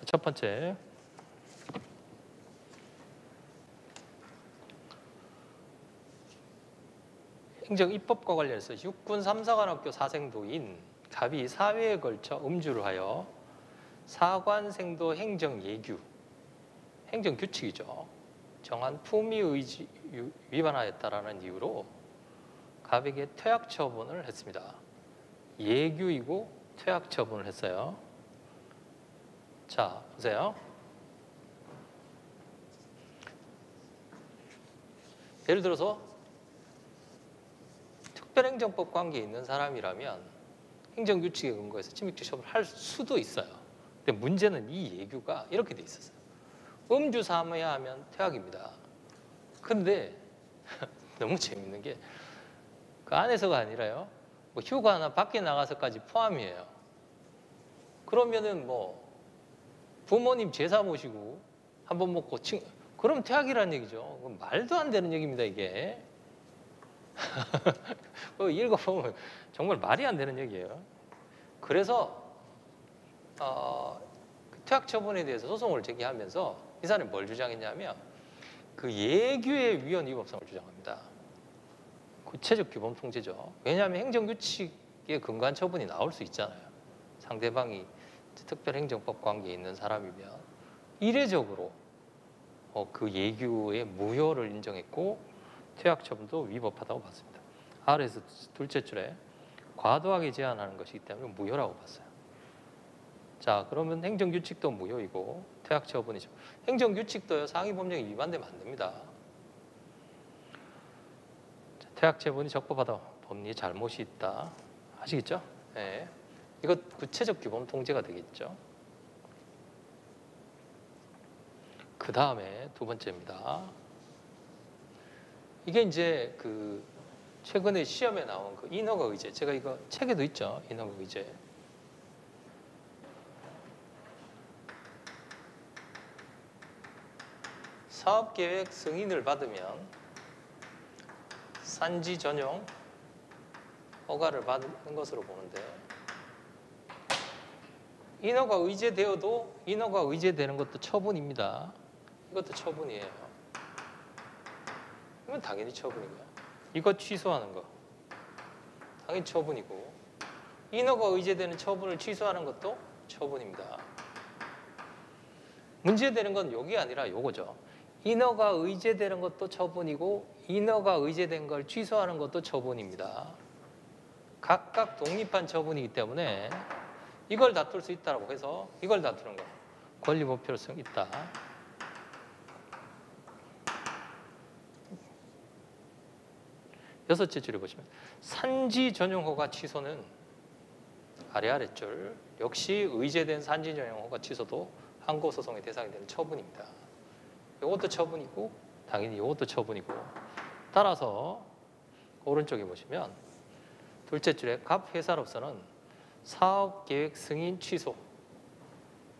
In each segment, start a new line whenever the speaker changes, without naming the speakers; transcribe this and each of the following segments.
첫 번째, 행정입법과 관련해서 육군 3사관학교 사생도인 갑이 사회에 걸쳐 음주를 하여 사관생도 행정예규, 행정규칙이죠. 정한 품위의지 위반하였다라는 이유로 갑에게 퇴학처분을 했습니다. 예규이고 퇴학처분을 했어요. 자, 보세요. 예를 들어서 특별행정법 관계에 있는 사람이라면 행정규칙에 근거해서 침입적 처분을 할 수도 있어요. 근데 문제는 이 예규가 이렇게 돼 있었어요. 음주 삼아야 하면 퇴학입니다. 근데 너무 재밌는 게 그 안에서가 아니라요. 뭐 휴가나 밖에 나가서까지 포함이에요. 그러면은 뭐 부모님 제사 모시고 한번 먹고 그럼 퇴학이라는 얘기죠. 말도 안 되는 얘기입니다, 이게. 읽어보면 정말 말이 안 되는 얘기예요. 그래서 퇴학 처분에 대해서 소송을 제기하면서 이 사람이 뭘 주장했냐면 그 예규의 위헌 위법성을 주장합니다. 구체적 규범 통제죠. 왜냐하면 행정규칙에 근거한 처분이 나올 수 있잖아요. 상대방이 특별행정법 관계에 있는 사람이면 이례적으로 그 예규의 무효를 인정했고 퇴학 처분도 위법하다고 봤습니다. 아래에서 둘째 줄에 과도하게 제한하는 것이기 때문에 무효라고 봤어요. 자, 그러면 행정규칙도 무효이고 퇴학 처분이죠. 행정규칙도요, 상위법령이 위반되면 안 됩니다. 자, 퇴학 처분이 적법하다, 법리에 잘못이 있다. 아시겠죠? 네. 이거 구체적 규범 통제가 되겠죠. 그 다음에 두 번째입니다. 이게 이제 그 최근에 시험에 나온 그 인허가 의제. 제가 이거 책에도 있죠. 인허가 의제. 사업계획 승인을 받으면 산지 전용 허가를 받는 것으로 보는데 인허가 의제되어도 인허가 의제되는 것도 처분입니다. 이것도 처분이에요. 이건 당연히 처분이고요. 이거 취소하는 거 당연히 처분이고 인허가 의제되는 처분을 취소하는 것도 처분입니다. 문제되는 건 여기 아니라 요거죠. 인허가 의제되는 것도 처분이고 인허가 의제된 걸 취소하는 것도 처분입니다. 각각 독립한 처분이기 때문에 이걸 다툴 수 있다고 해서 이걸 다투는 거 권리법 필요성 있다. 여섯째 줄에 보시면 산지 전용 허가 취소는 아래줄 역시 의제된 산지 전용 허가 취소도 항고 소송의 대상이 되는 처분입니다. 이것도 처분이고 당연히 이것도 처분이고 따라서 오른쪽에 보시면 둘째 줄에 갑 회사로서는 사업계획 승인 취소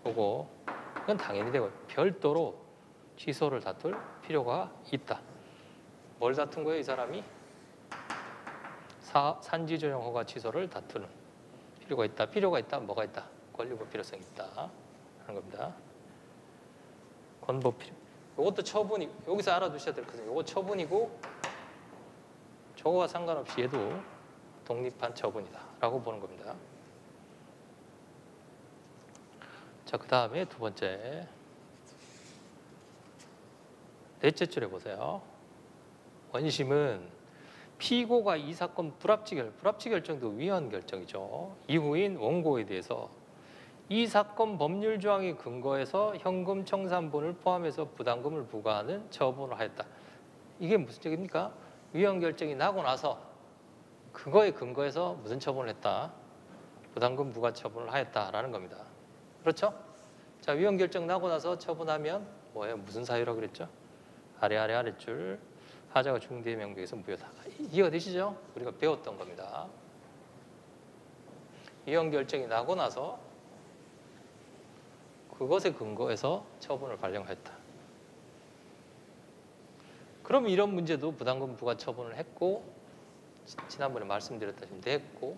보고 그건 당연히 되고 별도로 취소를 다툴 필요가 있다. 뭘 다툰 거예요, 이 사람이? 산지 전용 허가 취소를 다투는 필요가 있다. 필요가 있다. 뭐가 있다? 권리법 필요성이 있다. 하는 겁니다. 권법 필요. 이것도 처분이 여기서 알아두셔야 될 것은 이거 처분이고 저거와 상관없이 얘도 독립한 처분이다라고 보는 겁니다. 자, 그 다음에 두 번째 넷째 줄에 보세요. 원심은 피고가 이 사건 불합치 결정도 위헌 결정이죠. 이후인 원고에 대해서 이 사건 법률 조항에 근거해서 현금 청산분을 포함해서 부담금을 부과하는 처분을 하였다. 이게 무슨 얘기입니까? 위헌 결정이 나고 나서 그거에 근거해서 무슨 처분을 했다? 부담금 부과 처분을 하였다라는 겁니다. 그렇죠? 자, 위헌 결정 나고 나서 처분하면 뭐예요? 무슨 사유라고 그랬죠? 아래줄 하자가 중대의 명백에서 무효다. 이해되시죠? 우리가 배웠던 겁니다. 위헌 결정이 나고 나서 그것에 근거해서 처분을 발령했다. 그럼 이런 문제도 부담금 부과 처분을 했고 지난번에 말씀드렸다시피 냈고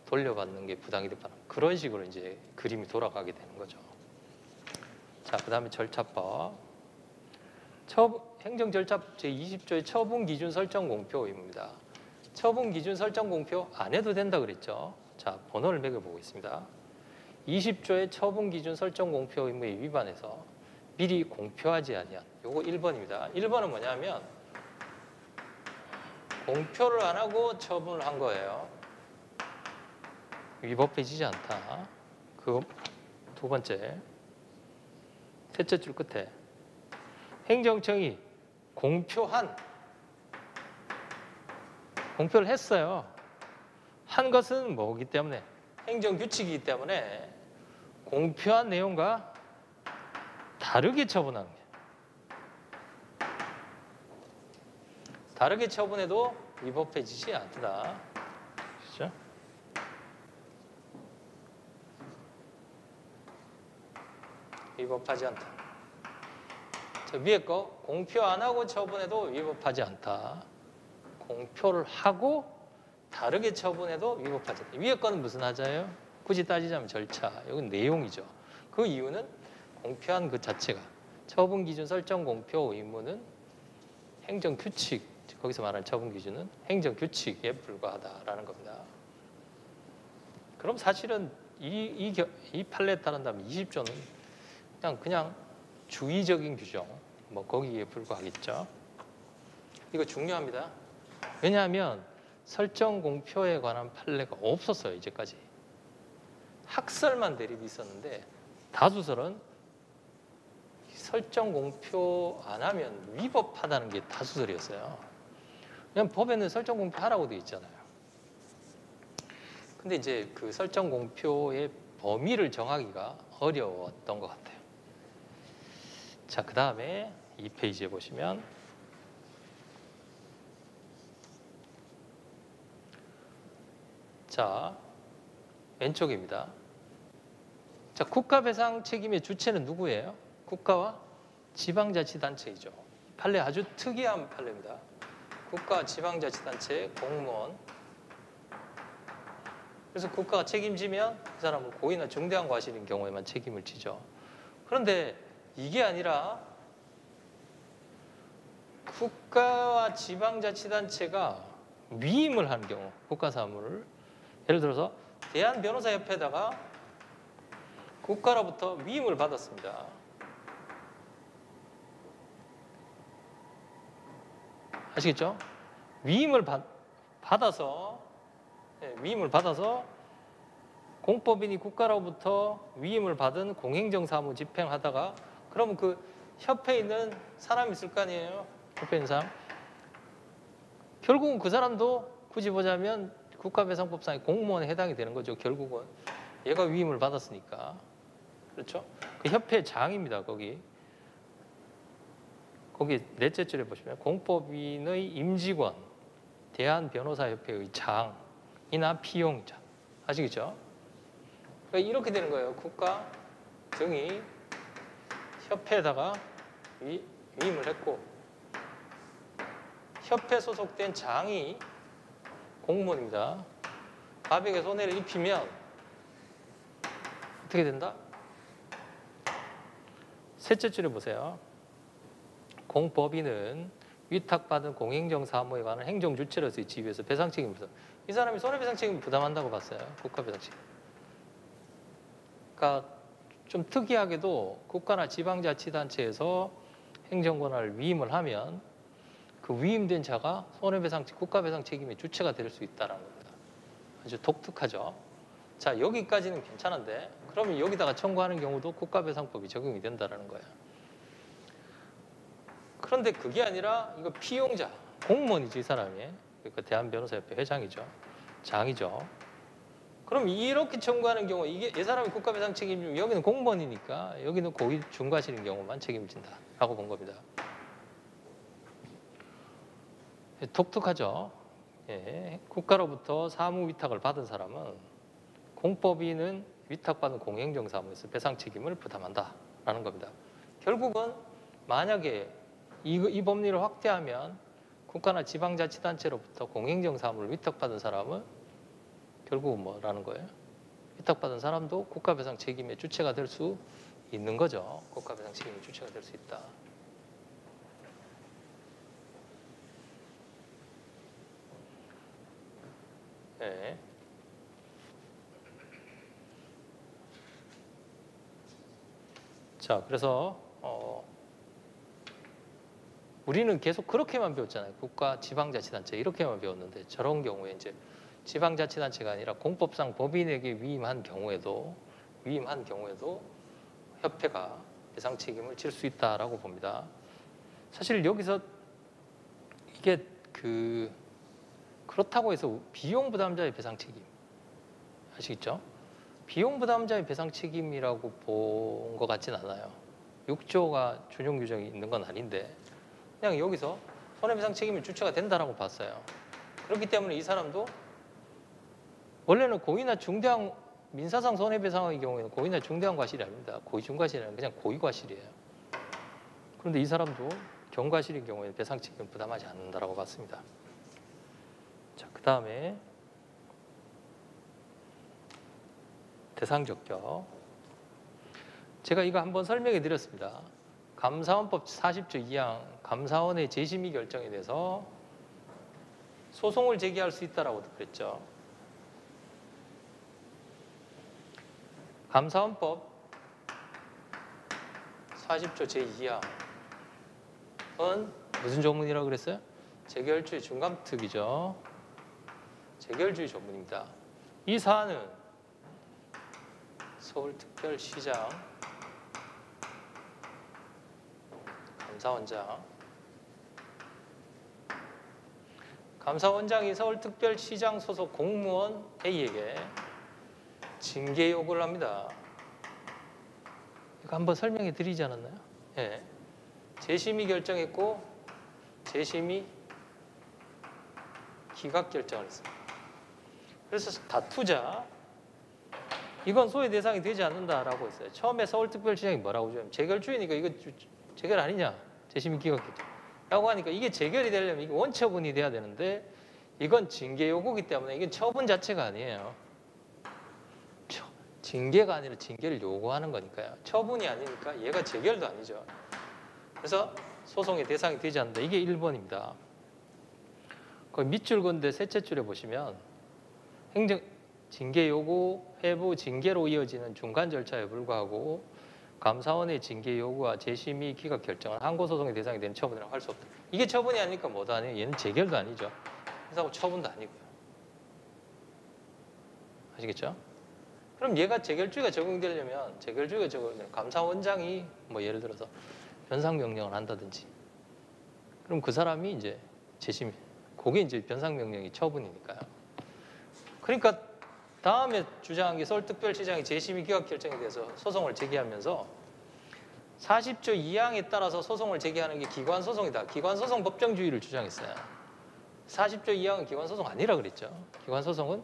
돌려받는 게 부당이득 반환. 그런 식으로 이제 그림이 돌아가게 되는 거죠. 자, 그 다음에 절차법. 행정절차법 제20조의 처분 기준 설정 공표 의무입니다. 처분 기준 설정 공표 안 해도 된다 그랬죠. 자, 번호를 매겨보고 있습니다. 20조의 처분 기준 설정 공표 의무에 위반해서 미리 공표하지 아니한 요거 1번입니다. 1번은 뭐냐면 공표를 안 하고 처분을 한 거예요. 위법해지지 않다. 그 두 번째, 셋째 줄 끝에 행정청이 공표를 했어요. 한 것은 뭐기 때문에? 행정규칙이기 때문에 공표한 내용과 다르게 처분하는 게. 다르게 처분해도 위법해지지 않다. 그렇죠? 위법하지 않다. 저 위에 거 공표 안 하고 처분해도 위법하지 않다. 공표를 하고 다르게 처분해도 위법하지 않다. 위에 거는 무슨 하자예요? 굳이 따지자면 절차. 이건 내용이죠. 그 이유는 공표한 그 자체가 처분 기준 설정 공표 의무는 행정규칙, 거기서 말하는 처분 기준은 행정규칙에 불과하다라는 겁니다. 그럼 사실은 이 판례에 따른다면 20조는 그냥 주의적인 규정, 뭐 거기에 불과하겠죠. 이거 중요합니다. 왜냐하면 설정 공표에 관한 판례가 없었어요, 이제까지. 학설만 대립이 있었는데 다수설은 설정 공표 안 하면 위법하다는 게 다수설이었어요. 그냥 법에는 설정 공표하라고 되어 있잖아요. 근데 이제 그 설정 공표의 범위를 정하기가 어려웠던 것 같아요. 자, 그 다음에 2페이지에 보시면 자, 왼쪽입니다. 자, 국가배상 책임의 주체는 누구예요? 국가와 지방자치단체이죠. 판례 아주 특이한 판례입니다. 국가 지방자치단체 공무원. 그래서 국가가 책임지면 그 사람은 고의나 중대한 과실인 경우에만 책임을 지죠. 그런데 이게 아니라 국가와 지방자치단체가 위임을 하는 경우, 국가사무를 예를 들어서 대한변호사협회에다가 국가로부터 위임을 받았습니다. 아시겠죠? 위임을 받아서 공법인이 국가로부터 위임을 받은 공행정사무 집행하다가 그러면 그 협회에 있는 사람이 있을 거 아니에요? 협회에 있는 사람. 결국은 그 사람도 굳이 보자면 국가배상법상의 공무원에 해당이 되는 거죠. 결국은 얘가 위임을 받았으니까. 그렇죠? 그 협회 장입니다. 거기 넷째 줄에 보시면 공법인의 임직원, 대한변호사협회의 장이나 피용자. 아시겠죠? 그러니까 이렇게 되는 거예요. 국가 등이 협회에다가 위임을 했고 협회 소속된 장이 공무원입니다. 가백에 손해를 입히면 어떻게 된다? 셋째 줄에 보세요. 공법인은 위탁받은 공행정 사무에 관한 행정 주체로서의 지위에서 배상 책임을 부담. 이 사람이 손해배상 책임을 부담한다고 봤어요. 국가배상 책임. 그러니까 좀 특이하게도 국가나 지방자치단체에서 행정권한을 위임을 하면 그 위임된 자가 손해배상, 국가배상 책임의 주체가 될 수 있다는 겁니다. 아주 독특하죠. 자, 여기까지는 괜찮은데 그러면 여기다가 청구하는 경우도 국가배상법이 적용이 된다는 거예요. 그런데 그게 아니라 이거 피용자, 공무원이지 이 사람이. 그러니까 대한변호사협회 회장이죠. 장이죠. 그럼 이렇게 청구하는 경우 이 사람이 국가배상 책임지면 여기는 공무원이니까 여기는 고의 중과실인 경우만 책임을 진다라고 본 겁니다. 독특하죠. 예. 국가로부터 사무 위탁을 받은 사람은 공법인은 위탁받은 공행정사무에서 배상 책임을 부담한다라는 겁니다. 결국은 만약에 이 법리를 확대하면 국가나 지방자치단체로부터 공행정사무를 위탁받은 사람은 결국은 뭐라는 거예요? 위탁받은 사람도 국가배상 책임의 주체가 될 수 있는 거죠. 국가 배상 책임이 주체가 될 수 있다. 네. 자, 그래서 우리는 계속 그렇게만 배웠잖아요. 국가, 지방자치단체 이렇게만 배웠는데 저런 경우에 이제 지방자치단체가 아니라 공법상 법인에게 위임한 경우에도 협회가 배상 책임을 질 수 있다라고 봅니다. 사실 여기서 이게 그렇다고 해서 비용 부담자의 배상 책임 아시겠죠? 비용 부담자의 배상 책임이라고 본 것 같진 않아요. 6조가 준용 규정이 있는 건 아닌데 그냥 여기서 손해배상 책임이 주체가 된다라고 봤어요. 그렇기 때문에 이 사람도 원래는 고의나 중대한 민사상 손해배상의 경우에는 고의나 중대한 과실이 아닙니다. 고의중과실이 아니라 그냥 고의과실이에요. 그런데 이 사람도 경과실인 경우에는 배상 책임을 부담하지 않는다라고 봤습니다. 자, 그 다음에 대상적격. 제가 이거 한번 설명해 드렸습니다. 감사원법 40조 2항 감사원의 재심의 결정에 대해서 소송을 제기할 수 있다라고 그랬죠. 감사원법 40조 제2항은 무슨 조문이라고 그랬어요? 재결주의 중감특이죠. 재결주의 조문입니다. 이 사안은 서울특별시장 감사원장이 서울특별시장 소속 공무원 A에게 징계 요구를 합니다. 이거 한번 설명해 드리지 않았나요? 예. 재심의 결정했고 재심의 기각 결정을 했습니다. 그래서 다투자 이건 소외 대상이 되지 않는다라고 했어요. 처음에 서울특별시장이 뭐라고 좀 재결주의니까 이거 재결 아니냐? 재심의 기각 결정. 라고 하니까 이게 재결이 되려면 이게 원처분이 돼야 되는데 이건 징계 요구이기 때문에 이게 처분 자체가 아니에요. 징계가 아니라 징계를 요구하는 거니까요. 처분이 아니니까 얘가 재결도 아니죠. 그래서 소송의 대상이 되지 않는다. 이게 1번입니다. 거기 밑줄 건데 셋째 줄에 보시면 행정 징계 요구, 회부 징계로 이어지는 중간 절차에 불과하고 감사원의 징계 요구와 재심의 기각 결정은 항고소송의 대상이 되는 처분이라고 할 수 없다. 이게 처분이 아니니까 뭐도 아니에요. 얘는 재결도 아니죠. 그래서 처분도 아니고요. 아시겠죠? 그럼 얘가 재결주의가 적용되려면 감사원장이 뭐 예를 들어서 변상명령을 한다든지 그럼 그 사람이 이제 재심 그게 이제 변상명령이 처분이니까요. 그러니까 다음에 주장한 게 서울특별시장이 재심의 기각 결정에 대해서 소송을 제기하면서 40조 2항에 따라서 소송을 제기하는 게 기관소송이다. 기관소송 법정주의를 주장했어요. 40조 2항은 기관소송 아니라 그랬죠. 기관소송은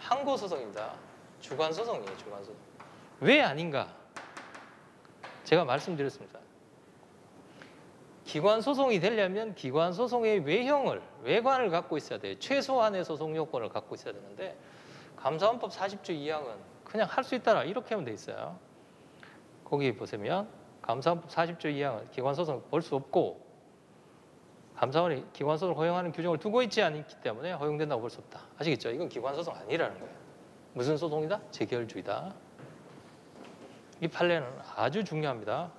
항고소송입니다. 주관소송이에요. 주관소송. 왜 아닌가? 제가 말씀드렸습니다. 기관소송이 되려면 기관소송의 외관을 갖고 있어야 돼요. 최소한의 소송 요건을 갖고 있어야 되는데 감사원법 40조 2항은 그냥 할 수 있다라 이렇게 하면 돼 있어요. 거기 보시면 감사원법 40조 2항은 기관소송 볼 수 없고 감사원이 기관소송을 허용하는 규정을 두고 있지 않기 때문에 허용된다고 볼 수 없다. 아시겠죠? 이건 기관소송 아니라는 거예요. 무슨 소송이다? 재결주의다. 이 판례는 아주 중요합니다.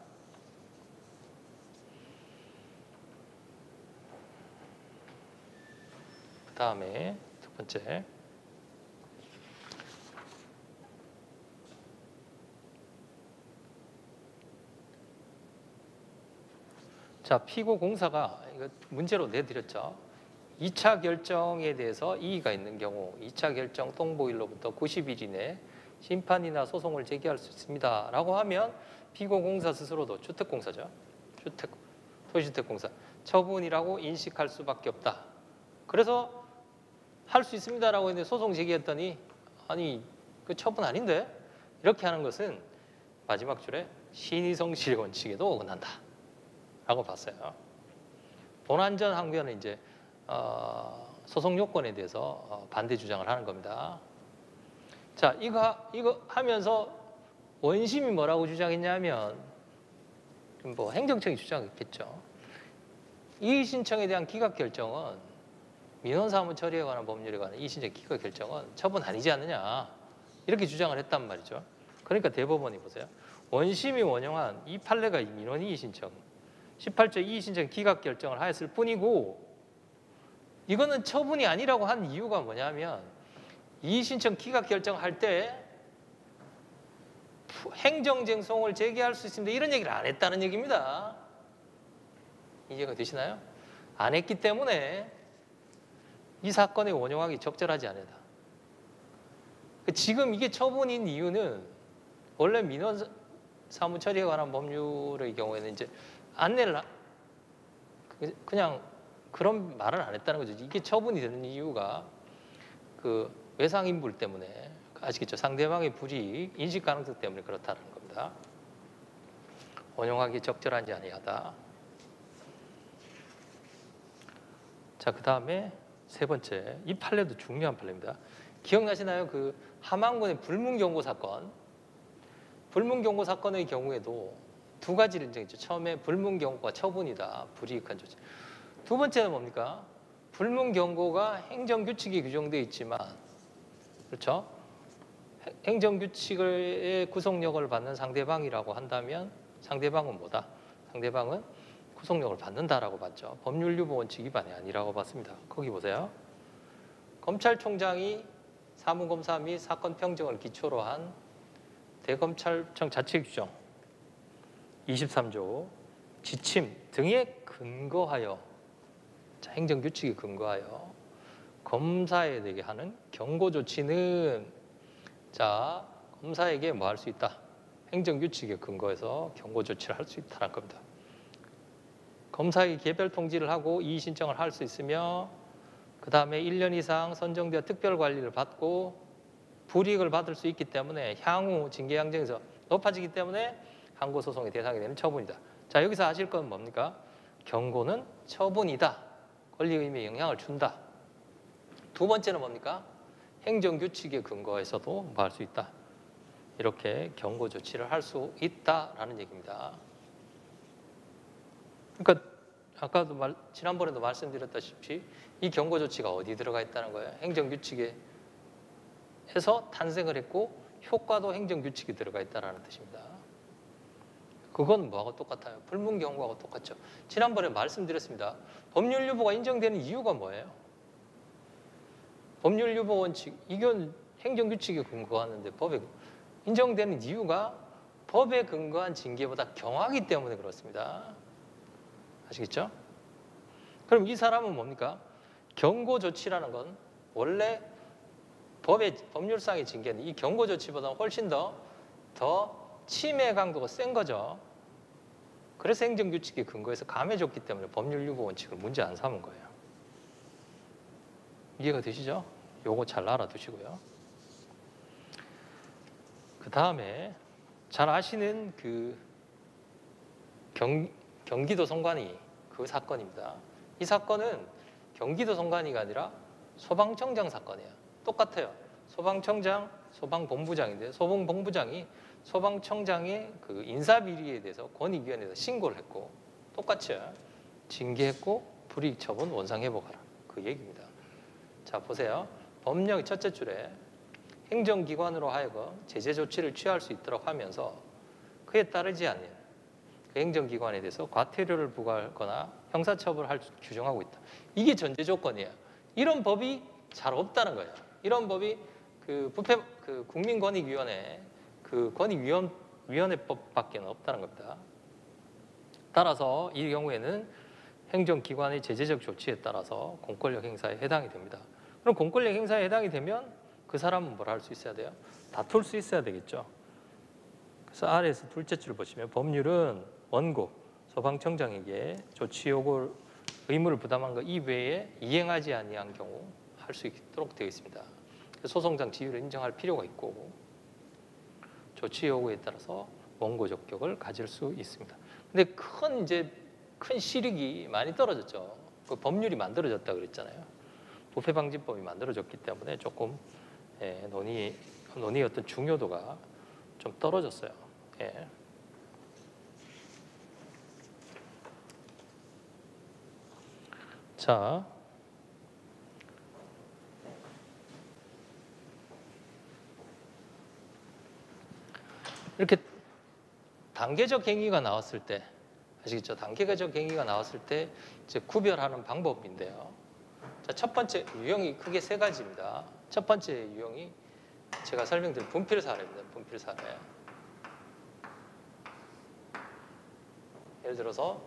그 다음에 두 번째 자, 피고 공사가 이거 문제로 내드렸죠. 2차 결정에 대해서 이의가 있는 경우 2차 결정 통보일로부터 90일 이내 심판이나 소송을 제기할 수 있습니다. 라고 하면 피고 공사 스스로도 주택공사죠. 토지주택공사 처분이라고 인식할 수밖에 없다. 그래서 할 수 있습니다라고 했는데 소송 제기했더니 아니 그 처분 아닌데? 이렇게 하는 것은 마지막 줄에 신의성실의 원칙에도 어긋난다. 라고 봤어요. 본안전 항변은 이제 소송 요건에 대해서 반대 주장을 하는 겁니다. 자, 이거 하면서 원심이 뭐라고 주장했냐면 뭐 행정청이 주장했겠죠. 이의 신청에 대한 기각 결정은 민원 사무 처리에 관한 법률에 관한 이의 신청 기각 결정은 처분 아니지 않느냐 이렇게 주장을 했단 말이죠. 그러니까 대법원이 보세요. 원심이 원용한 이 판례가 민원 이의 신청 18조 이의 신청 기각 결정을 하였을 뿐이고 이거는 처분이 아니라고 한 이유가 뭐냐면 이의 신청 기각 결정할 때 행정쟁송을 제기할 수 있습니다. 이런 얘기를 안 했다는 얘기입니다. 이해가 되시나요? 안 했기 때문에 이 사건에 원용하기 적절하지 않다. 지금 이게 처분인 이유는 원래 민원 사무 처리에 관한 법률의 경우에는 이제 안내를 그냥 그런 말을 안 했다는 거죠. 이게 처분이 되는 이유가 그 외상인불 때문에 아시겠죠? 상대방의 불이익 인식 가능성 때문에 그렇다는 겁니다. 원용하기 적절하지 아니하다. 자, 그 다음에 세 번째, 이 판례도 중요한 판례입니다. 기억나시나요? 그 함안군의 불문경고 사건. 불문경고 사건의 경우에도 두 가지를 인정했죠. 처음에 불문경고가 처분이다. 불이익한 조치. 두 번째는 뭡니까? 불문경고가 행정규칙이 규정되어 있지만 그렇죠? 행정규칙의 구속력을 받는 상대방이라고 한다면 상대방은 뭐다? 상대방은 구속력을 받는다라고 봤죠. 법률유보 원칙 위반이 아니라고 봤습니다. 거기 보세요. 검찰총장이 사무검사 및 사건 평정을 기초로 한 대검찰청 자체 규정 23조 지침 등에 근거하여 행정규칙에 근거하여 검사에 대해 하는 경고 조치는 자 검사에게 뭐 할 수 있다? 행정규칙에 근거해서 경고 조치를 할 수 있다는 겁니다. 검사에게 개별 통지를 하고 이의 신청을 할 수 있으며 그 다음에 1년 이상 선정되어 특별 관리를 받고 불이익을 받을 수 있기 때문에 향후 징계 양정에서 높아지기 때문에 항고 소송의 대상이 되는 처분이다. 자 여기서 아실 건 뭡니까? 경고는 처분이다. 권리 의무에 영향을 준다. 두 번째는 뭡니까? 행정규칙에 근거해서도 뭐 할 수 있다. 이렇게 경고 조치를 할 수 있다라는 얘기입니다. 그러니까 아까도 지난번에도 말씀드렸다시피 이 경고 조치가 어디 들어가 있다는 거예요? 행정규칙에 해서 탄생을 했고 효과도 행정규칙이 들어가 있다는 뜻입니다. 그건 뭐하고 똑같아요? 불문경고하고 똑같죠. 지난번에 말씀드렸습니다. 법률유보가 인정되는 이유가 뭐예요? 법률유보 원칙, 이건 행정규칙에 근거하는데 법에 인정되는 이유가 법에 근거한 징계보다 경하기 때문에 그렇습니다. 아시겠죠? 그럼 이 사람은 뭡니까? 경고 조치라는 건 원래 법률상의 징계는 이 경고 조치보다 훨씬 더 침해 강도가 센 거죠. 그래서 행정규칙에 근거해서 감해줬기 때문에 법률유보 원칙을 문제 안 삼은 거예요. 이해가 되시죠? 요거 잘 알아두시고요. 그 다음에 잘 아시는 그 경기도 선관위 그 사건입니다. 이 사건은 경기도 선관위가 아니라 소방청장 사건이에요. 똑같아요. 소방청장, 소방본부장인데 소방본부장이 소방청장의 그 인사비리에 대해서 권익위원회에서 신고를 했고 똑같이 징계했고 불이익 처분 원상회복하라 그 얘기입니다. 자 보세요. 법령의 첫째 줄에 행정기관으로 하여금 제재 조치를 취할 수 있도록 하면서 그에 따르지 않는 그 행정기관에 대해서 과태료를 부과하거나 형사처벌을 규정하고 있다. 이게 전제 조건이에요. 이런 법이 잘 없다는 거예요. 이런 법이 그 국민권익위원회 그 권익위원회법밖에 없다는 겁니다. 따라서 이 경우에는 행정기관의 제재적 조치에 따라서 공권력 행사에 해당이 됩니다. 그럼 공권력 행사에 해당이 되면 그 사람은 뭘 할 수 있어야 돼요? 다툴 수 있어야 되겠죠. 그래서 아래에서 둘째 줄 보시면 법률은 원고, 소방청장에게 조치 요구 의무를 부담한 것 이외에 이행하지 아니한 경우 할 수 있도록 되어 있습니다. 소송상 지위를 인정할 필요가 있고 조치 요구에 따라서 원고 적격을 가질 수 있습니다. 근데 큰 실익이 많이 떨어졌죠. 그 법률이 만들어졌다 그랬잖아요. 부패방지법이 만들어졌기 때문에 조금 논의의 어떤 중요도가 좀 떨어졌어요. 예. 자, 이렇게 단계적 행위가 나왔을 때, 아시겠죠? 단계적 행위가 나왔을 때 이제 구별하는 방법인데요. 자, 첫 번째 유형이 크게 세 가지입니다. 첫 번째 유형이 제가 설명드린 분필 사례입니다. 분필 사례. 예를 들어서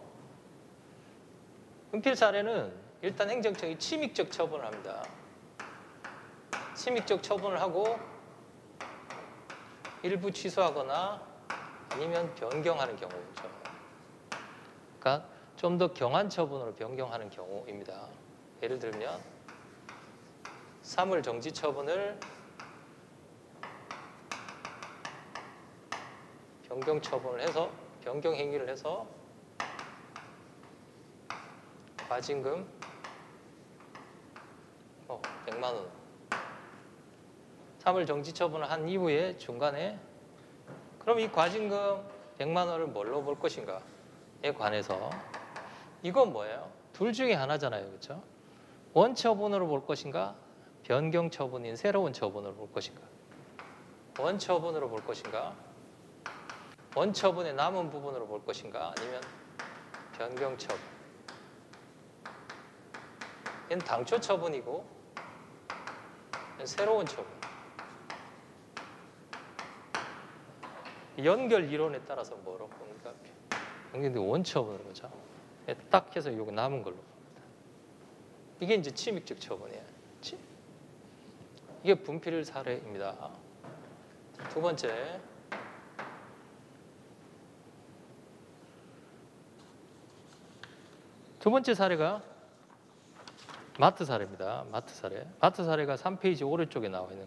분필 사례는 일단 행정청이 침입적 처분을 합니다. 침입적 처분을 하고 일부 취소하거나 아니면 변경하는 경우죠. 그러니까 좀 더 경한 처분으로 변경하는 경우입니다. 예를 들면 사물 정지 처분을 변경 처분을 해서 변경 행위를 해서 과징금 100만 원. 사물 정지 처분을 한 이후에 중간에 그럼 이 과징금 100만 원을 뭘로 볼 것인가에 관해서 이건 뭐예요? 둘 중에 하나잖아요. 그렇죠? 원처분으로 볼 것인가? 변경 처분인 새로운 처분으로 볼 것인가? 원처분으로 볼 것인가? 원처분의 남은 부분으로 볼 것인가? 아니면 변경 처분. 얘는 당초 처분이고 얘는 새로운 처분. 연결 이론에 따라서 뭐로 봅니까? 연결 원처분으로 보죠. 딱 해서 요거 남은 걸로 봅니다. 이게 이제 침입적 처분이에요. 이게 분필 사례입니다. 두 번째. 두 번째 사례가 마트 사례입니다. 마트 사례. 마트 사례가 3페이지 오른쪽에 나와 있는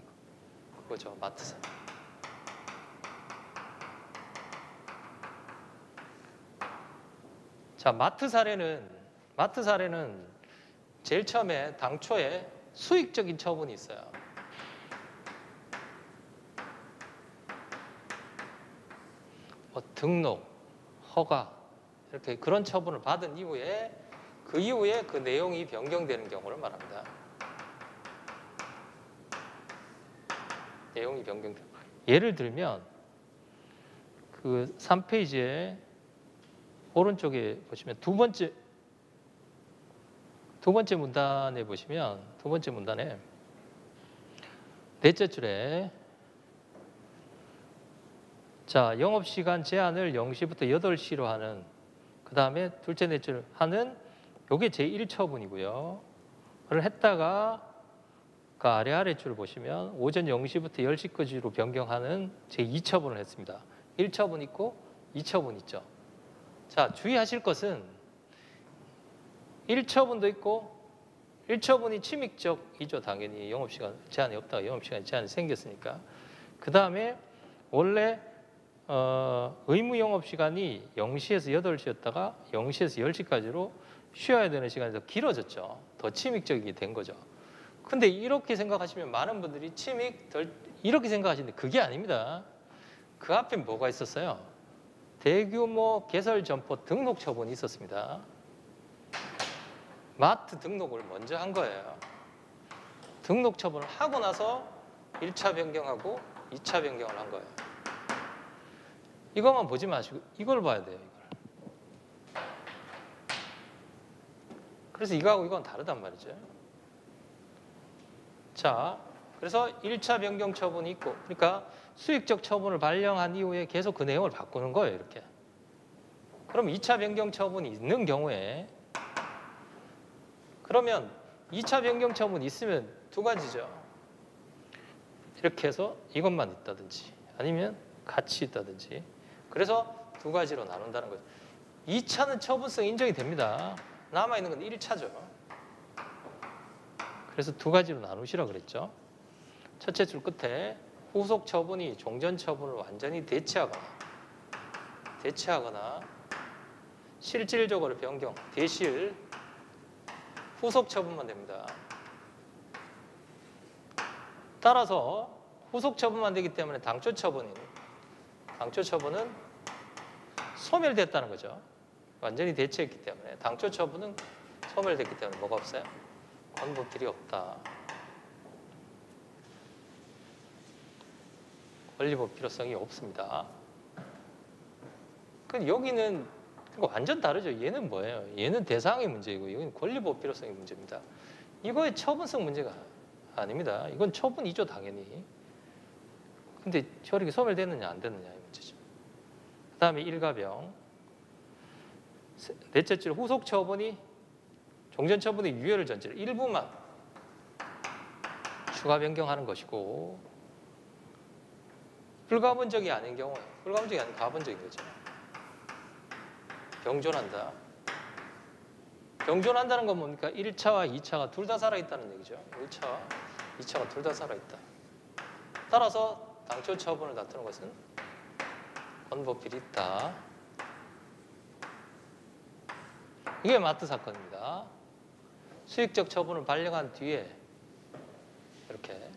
거죠. 마트 사례. 자, 마트 사례는 제일 처음에 당초에 수익적인 처분이 있어요. 뭐 등록, 허가 이렇게 그런 처분을 받은 이후에 그 이후에 그 내용이 변경되는 경우를 말합니다. 내용이 변경돼요. 예를 들면 그 3페이지에 오른쪽에 보시면 두 번째 문단에 보시면 두 번째 문단에 넷째 줄에 자, 영업시간 제한을 0시부터 8시로 하는 그 다음에 둘째 넷째 줄 하는 요게 제1처분이고요. 그걸 했다가 그 아래 줄을 보시면 오전 0시부터 10시까지로 변경하는 제2처분을 했습니다. 1처분 있고 2처분 있죠. 자, 주의하실 것은 1처분도 있고 1처분이 침입적이죠. 당연히 영업시간 제한이 없다가 영업시간 제한이 생겼으니까. 그 다음에 원래 의무 영업시간이 0시에서 8시였다가 0시에서 10시까지로 쉬어야 되는 시간이 더 길어졌죠. 더 침입적이게 된 거죠. 근데 이렇게 생각하시면 많은 분들이 이렇게 생각하시는데 그게 아닙니다. 그 앞에 뭐가 있었어요? 대규모 개설 점포 등록 처분이 있었습니다. 마트 등록을 먼저 한 거예요. 등록 처분을 하고 나서 1차 변경하고 2차 변경을 한 거예요. 이것만 보지 마시고 이걸 봐야 돼요. 이걸. 그래서 이거하고 이건 다르단 말이죠. 자, 그래서 1차 변경 처분이 있고 그러니까 수익적 처분을 발령한 이후에 계속 그 내용을 바꾸는 거예요. 이렇게. 그럼 2차 변경 처분이 있는 경우에 그러면 2차 변경 처분이 있으면 두 가지죠. 이렇게 해서 이것만 있다든지 아니면 같이 있다든지 그래서 두 가지로 나눈다는 거죠. 2차는 처분성 인정이 됩니다. 남아있는 건 1차죠. 그래서 두 가지로 나누시라고 그랬죠. 첫째 줄 끝에 후속 처분이 종전 처분을 완전히 대체하거나 실질적으로 변경, 대실, 후속 처분만 됩니다. 따라서 후속 처분만 되기 때문에 당초 처분이 당초 처분은 소멸됐다는 거죠. 완전히 대체했기 때문에. 당초 처분은 소멸됐기 때문에 뭐가 없어요? 권고필이 없다. 권리법 필요성이 없습니다. 근데 여기는 완전 다르죠. 얘는 뭐예요? 얘는 대상의 문제이고 여기는 권리법 필요성의 문제입니다. 이거의 처분성 문제가 아닙니다. 이건 처분이죠, 당연히. 근데 저렇게 소멸됐느냐 안 됐느냐의 문제죠. 그 다음에 일가병. 넷째 줄 후속 처분이 종전 처분의 유예를 전제로 일부만 추가 변경하는 것이고, 불가분적이 아닌 경우에, 불가분적이 아닌 가분적인 거죠. 병존한다. 병존한다는 건 뭡니까? 1차와 2차가 둘 다 살아있다는 얘기죠. 1차와 2차가 둘 다 살아있다. 따라서 당초 처분을 다투는 것은 권고필이 있다. 이게 마트 사건입니다. 수익적 처분을 발령한 뒤에 이렇게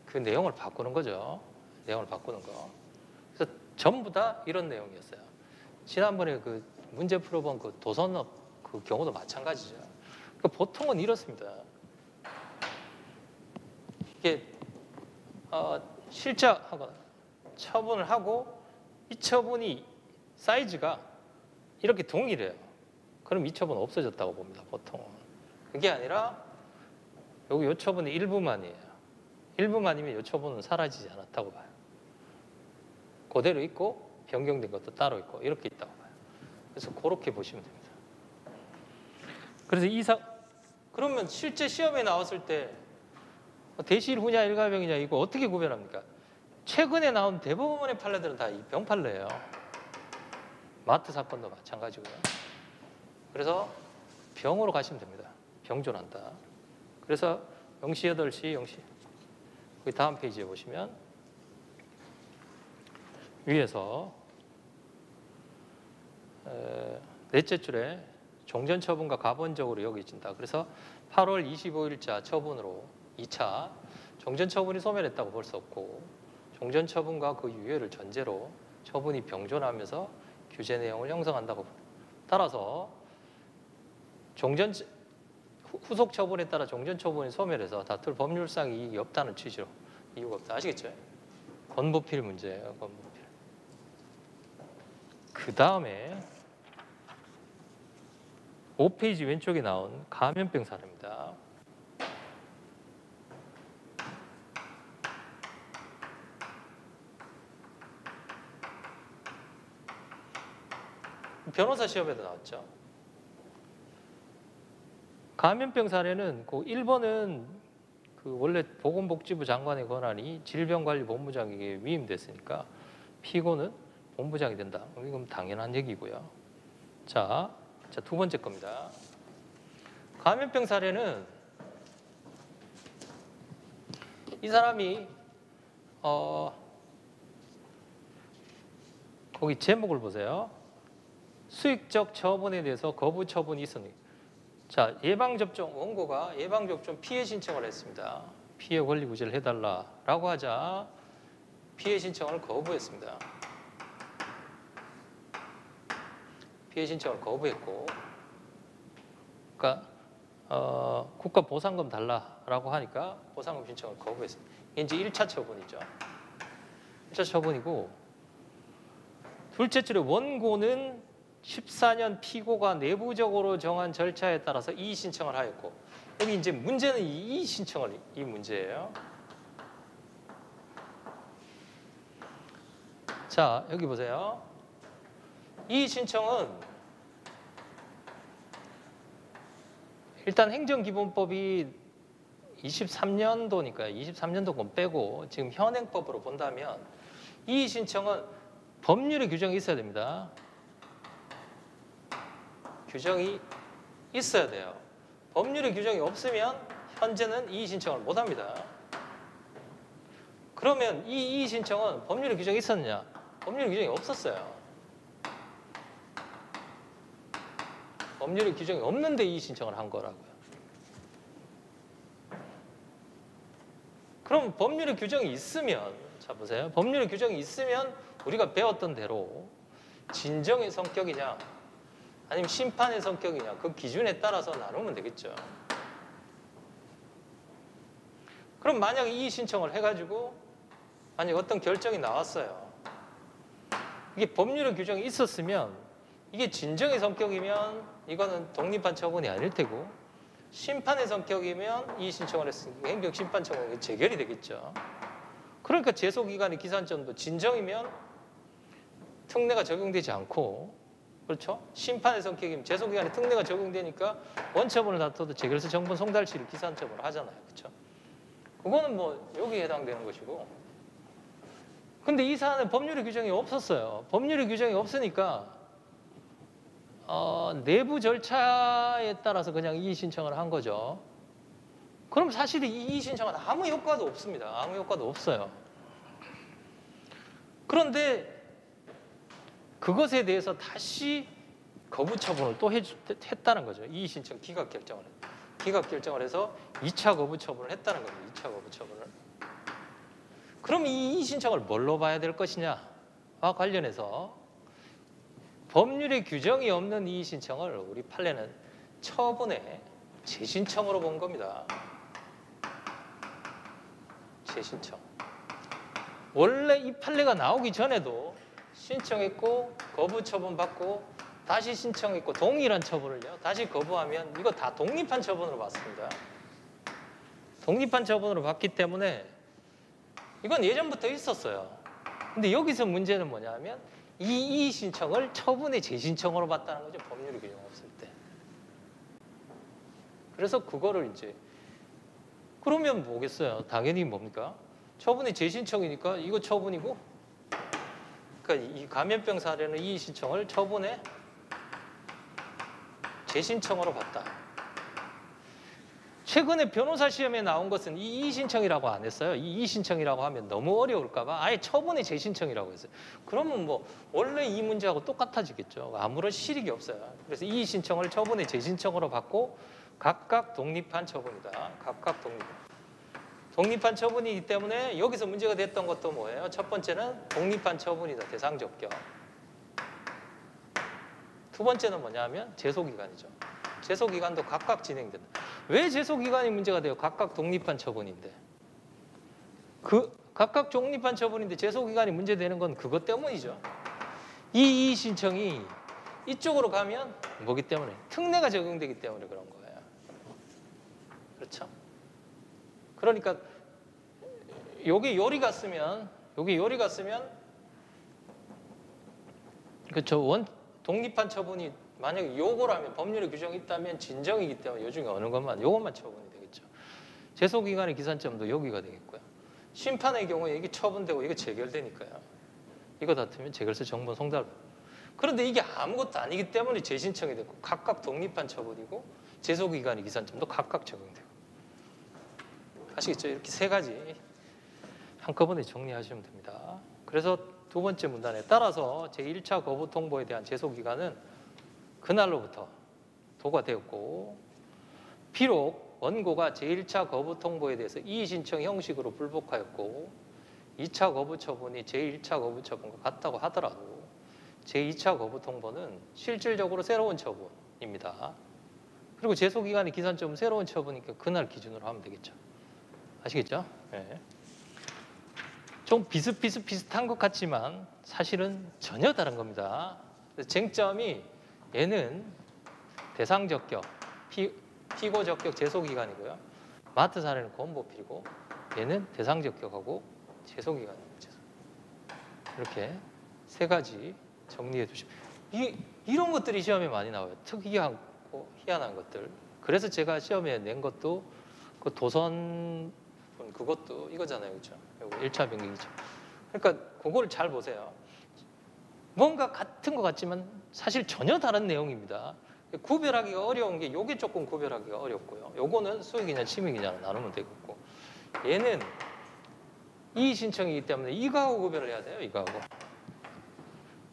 그 내용을 바꾸는 거죠. 내용을 바꾸는 거. 그래서 전부 다 이런 내용이었어요. 지난번에 그 문제 풀어본 그 도선업 그 경우도 마찬가지죠. 그러니까 보통은 이렇습니다. 이게 실적하거나 처분을 하고 이 처분이 사이즈가 이렇게 동일해요. 그럼 이 처분은 없어졌다고 봅니다. 보통은. 그게 아니라 여기 요 처분이 일부만이에요. 일부만이면 요 처분은 사라지지 않았다고 봐요. 그대로 있고 변경된 것도 따로 있고 이렇게 있다고 봐요. 그래서 그렇게 보시면 됩니다. 그래서 그러면 실제 시험에 나왔을 때 대시일 후냐 일가병이냐 이거 어떻게 구별합니까? 최근에 나온 대부분의 판례들은 다 이 병판례예요. 마트 사건도 마찬가지고요. 그래서 병으로 가시면 됩니다. 병존한다. 그래서 0시, 8시, 0시. 그 다음 페이지에 보시면 위에서 넷째 줄에 종전 처분과 가번적으로 여겨진다. 그래서 8월 25일자 처분으로 2차 종전 처분이 소멸했다고 볼 수 없고 종전 처분과 그 유예를 전제로 처분이 병존하면서 규제 내용을 형성한다고. 따라서 후속 처분에 따라 종전 처분이 소멸해서 다툴 법률상 이익이 없다는 취지로 이유가 없다. 아시겠죠? 권고필 문제예요. 권고필. 그 다음에 5페이지 왼쪽에 나온 감염병 사례입니다. 변호사 시험에도 나왔죠. 감염병 사례는 그 1번은 그 원래 보건복지부 장관의 권한이 질병관리본부장에게 위임됐으니까 피고는 본부장이 된다. 이건 당연한 얘기고요. 자, 두 번째 겁니다. 감염병 사례는 이 사람이 거기 제목을 보세요. 수익적 처분에 대해서 거부 처분이 있으니. 자, 예방접종 원고가 예방접종 피해 신청을 했습니다. 피해 권리 구제를 해달라라고 하자 피해 신청을 거부했습니다. 피해 신청을 거부했고, 그러니까 국가 보상금 달라라고 하니까 보상금 신청을 거부했습니다. 이게 이제 1차 처분이죠. 1차 처분이고, 둘째 줄에 원고는 14년 피고가 내부적으로 정한 절차에 따라서 이의 신청을 하였고, 여기 이제 문제는 이의 신청을 이 문제예요. 자, 여기 보세요. 이의 신청은 일단 행정기본법이 23년도니까요. 23년도 건 빼고 지금 현행법으로 본다면 이의 신청은 법률의 규정이 있어야 됩니다. 규정이 있어야 돼요. 법률의 규정이 없으면 현재는 이의 신청을 못 합니다. 그러면 이 이의 신청은 법률의 규정이 있었느냐? 법률의 규정이 없었어요. 법률의 규정이 없는데 이의 신청을 한 거라고요. 그럼 법률의 규정이 있으면, 자 보세요. 법률의 규정이 있으면 우리가 배웠던 대로 진정의 성격이냐 아니면 심판의 성격이냐 그 기준에 따라서 나누면 되겠죠. 그럼 만약에 이의 신청을 해가지고 만약 어떤 결정이 나왔어요. 이게 법률의 규정이 있었으면 이게 진정의 성격이면 이거는 독립한 처분이 아닐 테고 심판의 성격이면 이의 신청을 했으니까 행정심판청은 재결이 되겠죠. 그러니까 제소기간의 기산점도 진정이면 특례가 적용되지 않고 그렇죠? 심판의 성격이면 제소기간에 특례가 적용되니까 원처분을 다퉈도 재결서 정본 송달시를 기산점으로 하잖아요. 그렇죠? 그거는 뭐 여기에 해당되는 것이고 근데 이 사안은 법률의 규정이 없었어요. 법률의 규정이 없으니까 내부 절차에 따라서 그냥 이의 신청을 한 거죠. 그럼 사실 이 이의 신청은 아무 효과도 없습니다. 아무 효과도 없어요. 그런데 그것에 대해서 다시 거부 처분을 또 했다는 거죠. 이의 신청 기각 결정을 해서 2차 거부 처분을 했다는 겁니다. 2차 거부 처분을. 그럼 이 이의 신청을 뭘로 봐야 될 것이냐와 관련해서 법률의 규정이 없는 이의 신청을 우리 판례는 처분의 재신청으로 본 겁니다. 재신청. 원래 이 판례가 나오기 전에도 신청했고 거부 처분 받고 다시 신청했고 동일한 처분을요. 다시 거부하면 이거 다 독립한 처분으로 봤습니다. 독립한 처분으로 봤기 때문에 이건 예전부터 있었어요. 근데 여기서 문제는 뭐냐면 이 이의 신청을 처분의 재신청으로 봤다는 거죠. 법률의 규정 없을 때. 그래서 그거를 이제 그러면 뭐겠어요? 당연히 뭡니까? 처분의 재신청이니까 이거 처분이고 그러니까 이 감염병 사례는 이의 신청을 처분의 재신청으로 봤다. 최근에 변호사 시험에 나온 것은 이 이의 신청이라고 안 했어요. 이 이의 신청이라고 하면 너무 어려울까 봐 아예 처분의 재신청이라고 했어요. 그러면 뭐 원래 이 문제하고 똑같아지겠죠. 아무런 실익이 없어요. 그래서 이의 신청을 처분의 재신청으로 받고 각각 독립한 처분이다. 각각 독립한 처분이기 때문에 여기서 문제가 됐던 것도 뭐예요? 첫 번째는 독립한 처분이다. 대상적격. 두 번째는 뭐냐면 제소기간이죠. 제소기간도 각각 진행된다. 왜 제소기간이 문제가 돼요? 각각 독립한 처분인데. 그 각각 독립한 처분인데 제소기간이 문제되는 건 그것 때문이죠. 이 이의 신청이 이쪽으로 가면 뭐기 때문에? 특례가 적용되기 때문에 그런 거예요. 그렇죠? 그러니까 여기 요리가 쓰면 그렇죠. 독립한 처분이 만약에 요거라면 법률의 규정이 있다면 진정이기 때문에 요 중에 어느 것만 요것만 처분이 되겠죠. 제소기간의 기산점도 여기가 되겠고요. 심판의 경우에 이게 처분되고 이게 재결되니까요. 이거 다투면 재결서 정본 송달. 그런데 이게 아무것도 아니기 때문에 재신청이 됐고 각각 독립한 처분이고 제소기간의 기산점도 각각 적용되고. 아시겠죠? 이렇게 세 가지 한꺼번에 정리하시면 됩니다. 그래서 두 번째 문단에 따라서 제1차 거부 통보에 대한 제소기간은 그날로부터 도과되었고 비록 원고가 제1차 거부 통보에 대해서 이의 신청 형식으로 불복하였고 2차 거부 처분이 제1차 거부 처분과 같다고 하더라도 제2차 거부 통보는 실질적으로 새로운 처분입니다. 그리고 제소기간의 기산점은 새로운 처분이니까 그날 기준으로 하면 되겠죠. 아시겠죠? 네. 좀 비슷한 것 같지만 사실은 전혀 다른 겁니다. 쟁점이 얘는 대상적격, 피고적격 제소기간이고요. 마트 사례는 권고필이고 얘는 대상적격하고 제소기간입니다. 이렇게 세 가지 정리해 두시면 이런 것들이 시험에 많이 나와요. 특이하고 희한한 것들. 그래서 제가 시험에 낸 것도 그 도선 그것도 이거잖아요. 그렇죠? 1차 변경이죠. 그러니까 그거를 잘 보세요. 뭔가 같은 것 같지만 사실 전혀 다른 내용입니다. 구별하기가 어려운 게 요게 조금 구별하기가 어렵고요. 요거는 수익이냐 침익이냐 나누면 되겠고 얘는 이의 신청이기 때문에 이거하고 구별을 해야 돼요. 이거하고.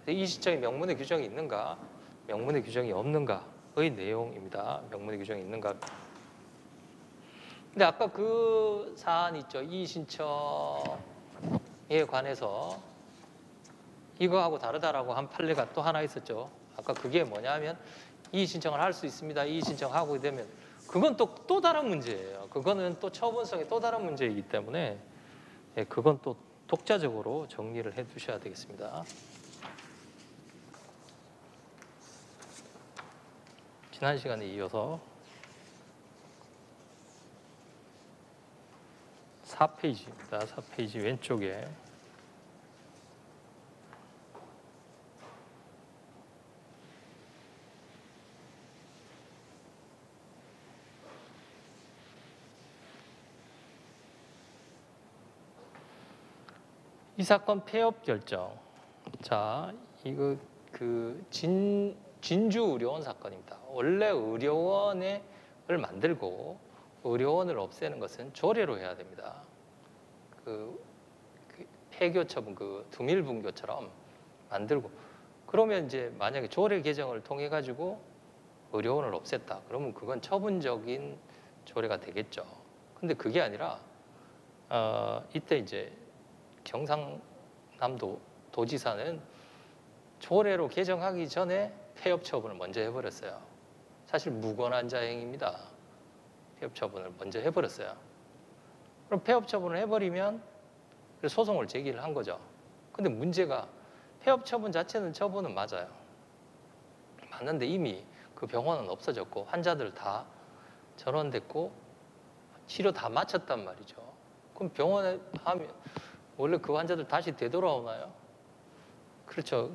이의 신청이 명문의 규정이 있는가 명문의 규정이 없는가의 내용입니다. 명문의 규정이 있는가. 근데 아까 그 사안 있죠. 이의 신청 관해서 이거하고 다르다라고 한 판례가 또 하나 있었죠. 아까 그게 뭐냐면 이의 신청을 할 수 있습니다. 이의 신청하고 되면 그건 또 다른 문제예요. 그거는 또 처분성이 또 다른 문제이기 때문에 그건 또 독자적으로 정리를 해 두셔야 되겠습니다. 지난 시간에 이어서 4페이지입니다. 4페이지 왼쪽에 이 사건 폐업 결정. 자, 이거 진주 의료원 사건입니다. 원래 의료원을 만들고 의료원을 없애는 것은 조례로 해야 됩니다. 그 폐교 처분, 두밀분교처럼 만들고 그러면 이제 만약에 조례 개정을 통해 가지고 의료원을 없앴다. 그러면 그건 처분적인 조례가 되겠죠. 근데 그게 아니라 이때 이제 경상남도 도지사는 조례로 개정하기 전에 폐업 처분을 먼저 해버렸어요. 사실 무권한 자행입니다. 폐업 처분을 먼저 해버렸어요. 그럼 폐업 처분을 해버리면 소송을 제기를 한 거죠. 근데 문제가 폐업 처분 자체는 처분은 맞아요. 맞는데 이미 그 병원은 없어졌고 환자들 다 전원됐고 치료 다 마쳤단 말이죠. 그럼 병원에 하면 원래 그 환자들 다시 되돌아오나요? 그렇죠.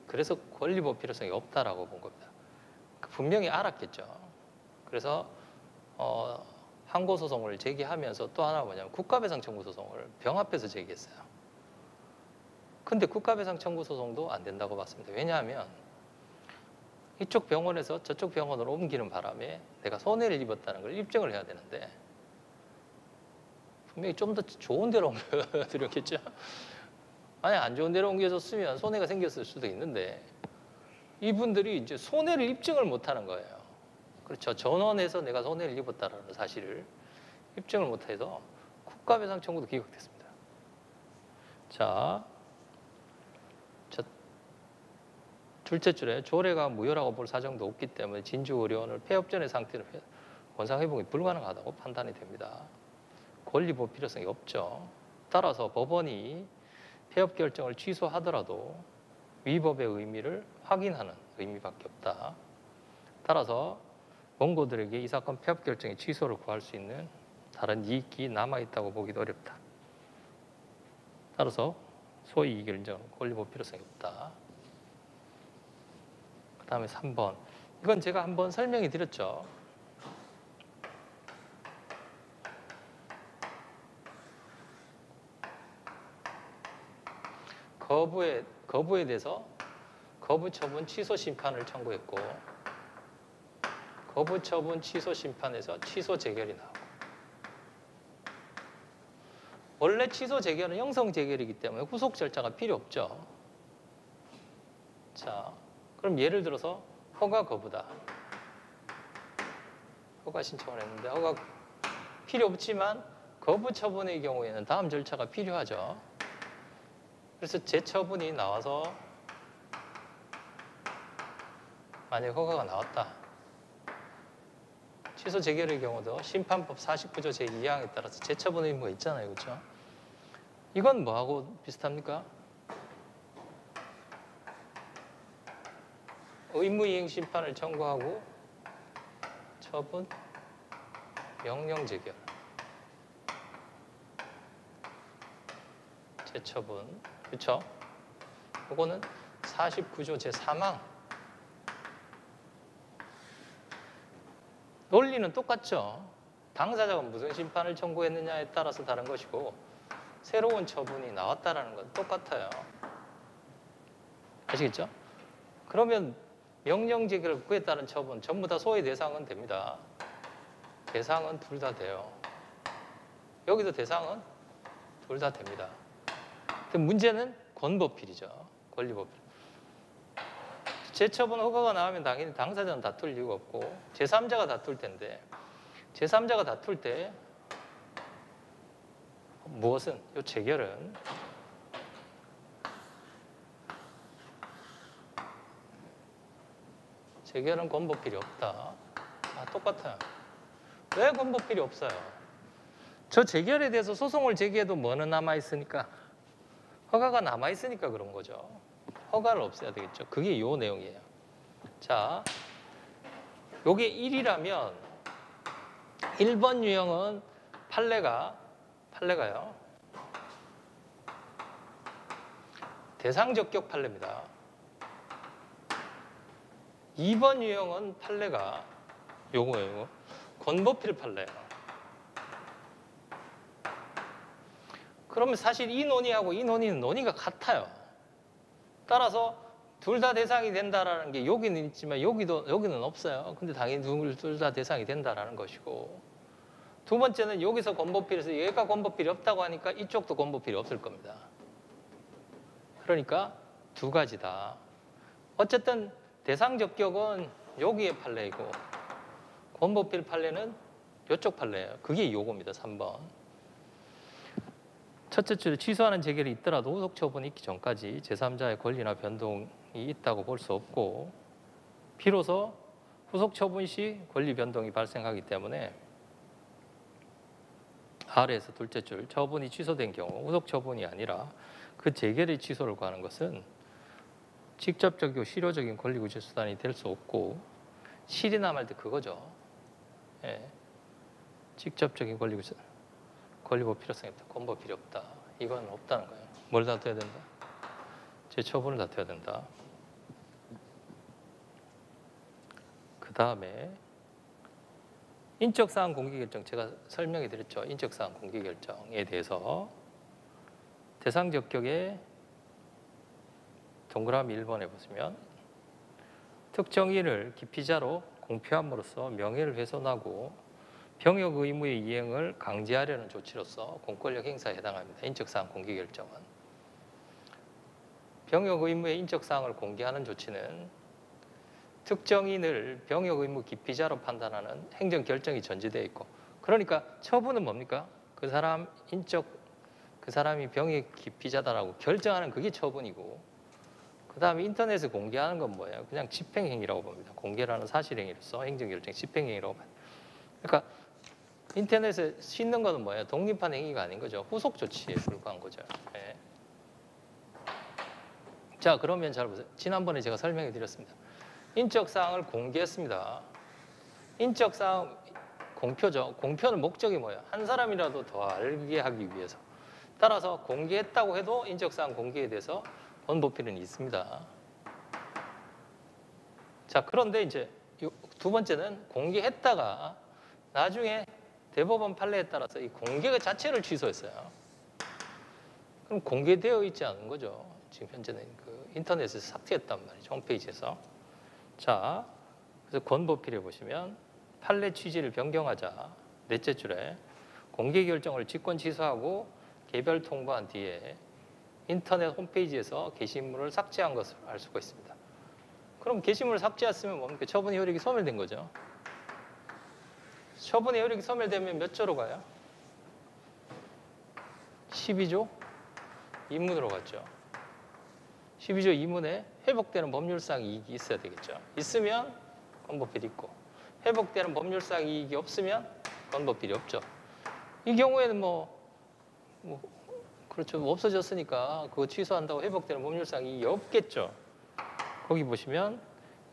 그래서 권리법 필요성이 없다라고 본 겁니다. 분명히 알았겠죠. 그래서 항고소송을 제기하면서 또 하나 뭐냐면 국가배상 청구 소송을 병 앞에서 제기했어요. 근데 국가배상 청구 소송도 안 된다고 봤습니다. 왜냐하면 이쪽 병원에서 저쪽 병원으로 옮기는 바람에 내가 손해를 입었다는 걸 입증을 해야 되는데 분명히 좀 더 좋은 데로 옮겨드렸겠죠. 만약 안 좋은 데로 옮겨졌으면 손해가 생겼을 수도 있는데 이분들이 이제 손해를 입증을 못하는 거예요. 그렇죠. 전원해서 내가 손해를 입었다는 사실을 입증을 못해서 국가배상 청구도 기각됐습니다. 자, 둘째 줄에 조례가 무효라고 볼 사정도 없기 때문에 진주의료원을 폐업 전의 상태로 원상회복이 불가능하다고 판단이 됩니다. 권리법 필요성이 없죠. 따라서 법원이 폐업 결정을 취소하더라도 위법의 의미를 확인하는 의미밖에 없다. 따라서 원고들에게 이 사건 폐업 결정의 취소를 구할 수 있는 다른 이익이 남아있다고 보기도 어렵다. 따라서 소위 이익을 인정하는 권리법 필요성이 없다. 그 다음에 3번. 이건 제가 한번 설명해 드렸죠. 거부에 대해서 거부 처분 취소 심판을 청구했고 거부 처분 취소 심판에서 취소 재결이 나오고 원래 취소 재결은 형성 재결이기 때문에 후속 절차가 필요 없죠. 자, 그럼 예를 들어서 허가 거부다. 허가 신청을 했는데 허가 필요 없지만 거부 처분의 경우에는 다음 절차가 필요하죠. 그래서 재처분이 나와서 만약 허가가 나왔다. 취소 재결의 경우도 심판법 49조 제2항에 따라서 재처분 의무가 있잖아요. 그렇죠? 이건 뭐하고 비슷합니까? 의무이행 심판을 청구하고 처분, 명령 재결, 재처분. 그렇죠? 이거는 49조 제3항. 논리는 똑같죠. 당사자가 무슨 심판을 청구했느냐에 따라서 다른 것이고 새로운 처분이 나왔다는 건 똑같아요. 아시겠죠? 그러면 명령 재결 그에 따른 처분 전부 다 소의 대상은 됩니다. 대상은 둘 다 돼요. 여기도 대상은 둘 다 됩니다. 문제는 권법필이죠. 권리법필. 재처분 허가가 나오면 당연히 당사자는 다툴 이유가 없고 제3자가 다툴 텐데 제3자가 다툴 때 무엇은 이 재결은 재결은 권고필이 없다. 똑같아요. 왜 권고필이 없어요? 저 재결에 대해서 소송을 제기해도 뭐는 남아있으니까? 허가가 남아있으니까 그런 거죠. 허가를 없애야 되겠죠. 그게 요 내용이에요. 자, 요게 1이라면 1번 유형은 판례가요. 대상적격 판례입니다. 2번 유형은 판례가 요거예요. 권보필 판례예요. 그러면 사실 이 논의하고 이 논의는 논의가 같아요. 따라서 둘 다 대상이 된다라는 게 여기는 있지만 여기는 없어요. 근데 당연히 둘 다 대상이 된다라는 것이고, 두 번째는 여기서 권보필에서 얘가 권보필이 없다고 하니까 이쪽도 권보필이 없을 겁니다. 그러니까 두 가지다. 어쨌든 대상 적격은 여기의 판례이고 권보필 판례는 이쪽 판례예요. 그게 요겁니다. 3번. 첫째 줄에 취소하는 재결이 있더라도 후속 처분이 있기 전까지 제3자의 권리나 변동이 있다고 볼 수 없고, 비로소 후속 처분 시 권리 변동이 발생하기 때문에 아래에서 둘째 줄 처분이 취소된 경우 후속 처분이 아니라 그 재결의 취소를 구하는 것은 직접적이고 실효적인 권리구제 수단이 될 수 없고, 실이 남을 때 그거죠. 예. 직접적인 권리보 필요성이 없다. 권보 필요 없다. 이건 없다는 거예요. 뭘 다퉈야 된다? 제 처분을 다퉈야 된다. 그 다음에 인적사항 공개결정, 제가 설명해 드렸죠. 인적사항 공개결정에 대해서 대상적격에 동그라미 1번에 보시면 특정인을 기피자로 공표함으로써 명예를 훼손하고 병역 의무의 이행을 강제하려는 조치로서 공권력 행사에 해당합니다. 인적사항 공개결정은. 병역 의무의 인적사항을 공개하는 조치는 특정인을 병역 의무 기피자로 판단하는 행정결정이 전제되어 있고, 그러니까 처분은 뭡니까? 그 사람이 병역 기피자다라고 결정하는 그게 처분이고, 그 다음에 인터넷에 공개하는 건 뭐예요? 그냥 집행행위라고 봅니다. 공개라는 사실행위로서 행정결정 집행행위라고 봐요. 그러니까 인터넷에 싣는 거는 뭐예요? 독립한 행위가 아닌 거죠. 후속 조치에 불과한 거죠. 네. 자, 그러면 잘 보세요. 지난번에 제가 설명해 드렸습니다. 인적사항을 공개했습니다. 인적사항 공표죠. 공표는 목적이 뭐예요? 한 사람이라도 더 알게 하기 위해서. 따라서 공개했다고 해도 인적사항 공개에 대해서 권보필은 있습니다. 자, 그런데 이제 두 번째는 공개했다가 나중에 대법원 판례에 따라서 이 공개 자체를 취소했어요. 그럼 공개되어 있지 않은 거죠. 지금 현재는 그 인터넷에서 삭제했단 말이죠. 홈페이지에서. 자, 그래서 권보필에 보시면 판례 취지를 변경하자 넷째 줄에 공개 결정을 직권 취소하고 개별 통보한 뒤에 인터넷 홈페이지에서 게시물을 삭제한 것을 알 수가 있습니다. 그럼 게시물을 삭제했으면 뭡니까? 처분의 효력이 소멸된 거죠. 처분의 효력이 소멸되면 몇 조로 가요? 12조 2문으로 갔죠. 12조 2문에 회복되는 법률상 이익이 있어야 되겠죠. 있으면 권보필이 있고, 회복되는 법률상 이익이 없으면 권보필이 없죠. 이 경우에는 그렇죠. 없어졌으니까 그거 취소한다고 회복되는 법률상 이익이 없겠죠. 거기 보시면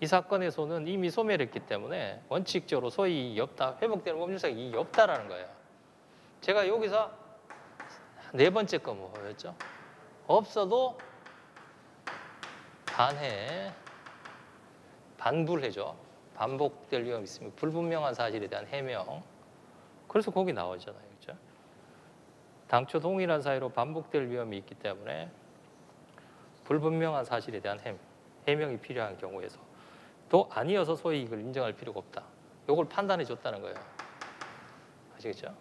이 사건에서는 이미 소멸했기 때문에 원칙적으로 소위 이익이 없다, 회복되는 법률상 이익이 없다라는 거예요. 제가 여기서 네 번째 거 뭐였죠? 없어도 반불해죠. 반복될 위험이 있으면 불분명한 사실에 대한 해명. 그래서 거기 나오잖아요. 그렇죠? 당초 동일한 사유로 반복될 위험이 있기 때문에 불분명한 사실에 대한 해명이 필요한 경우에서 또 아니어서 소위 이걸 인정할 필요가 없다. 이걸 판단해 줬다는 거예요. 아시겠죠?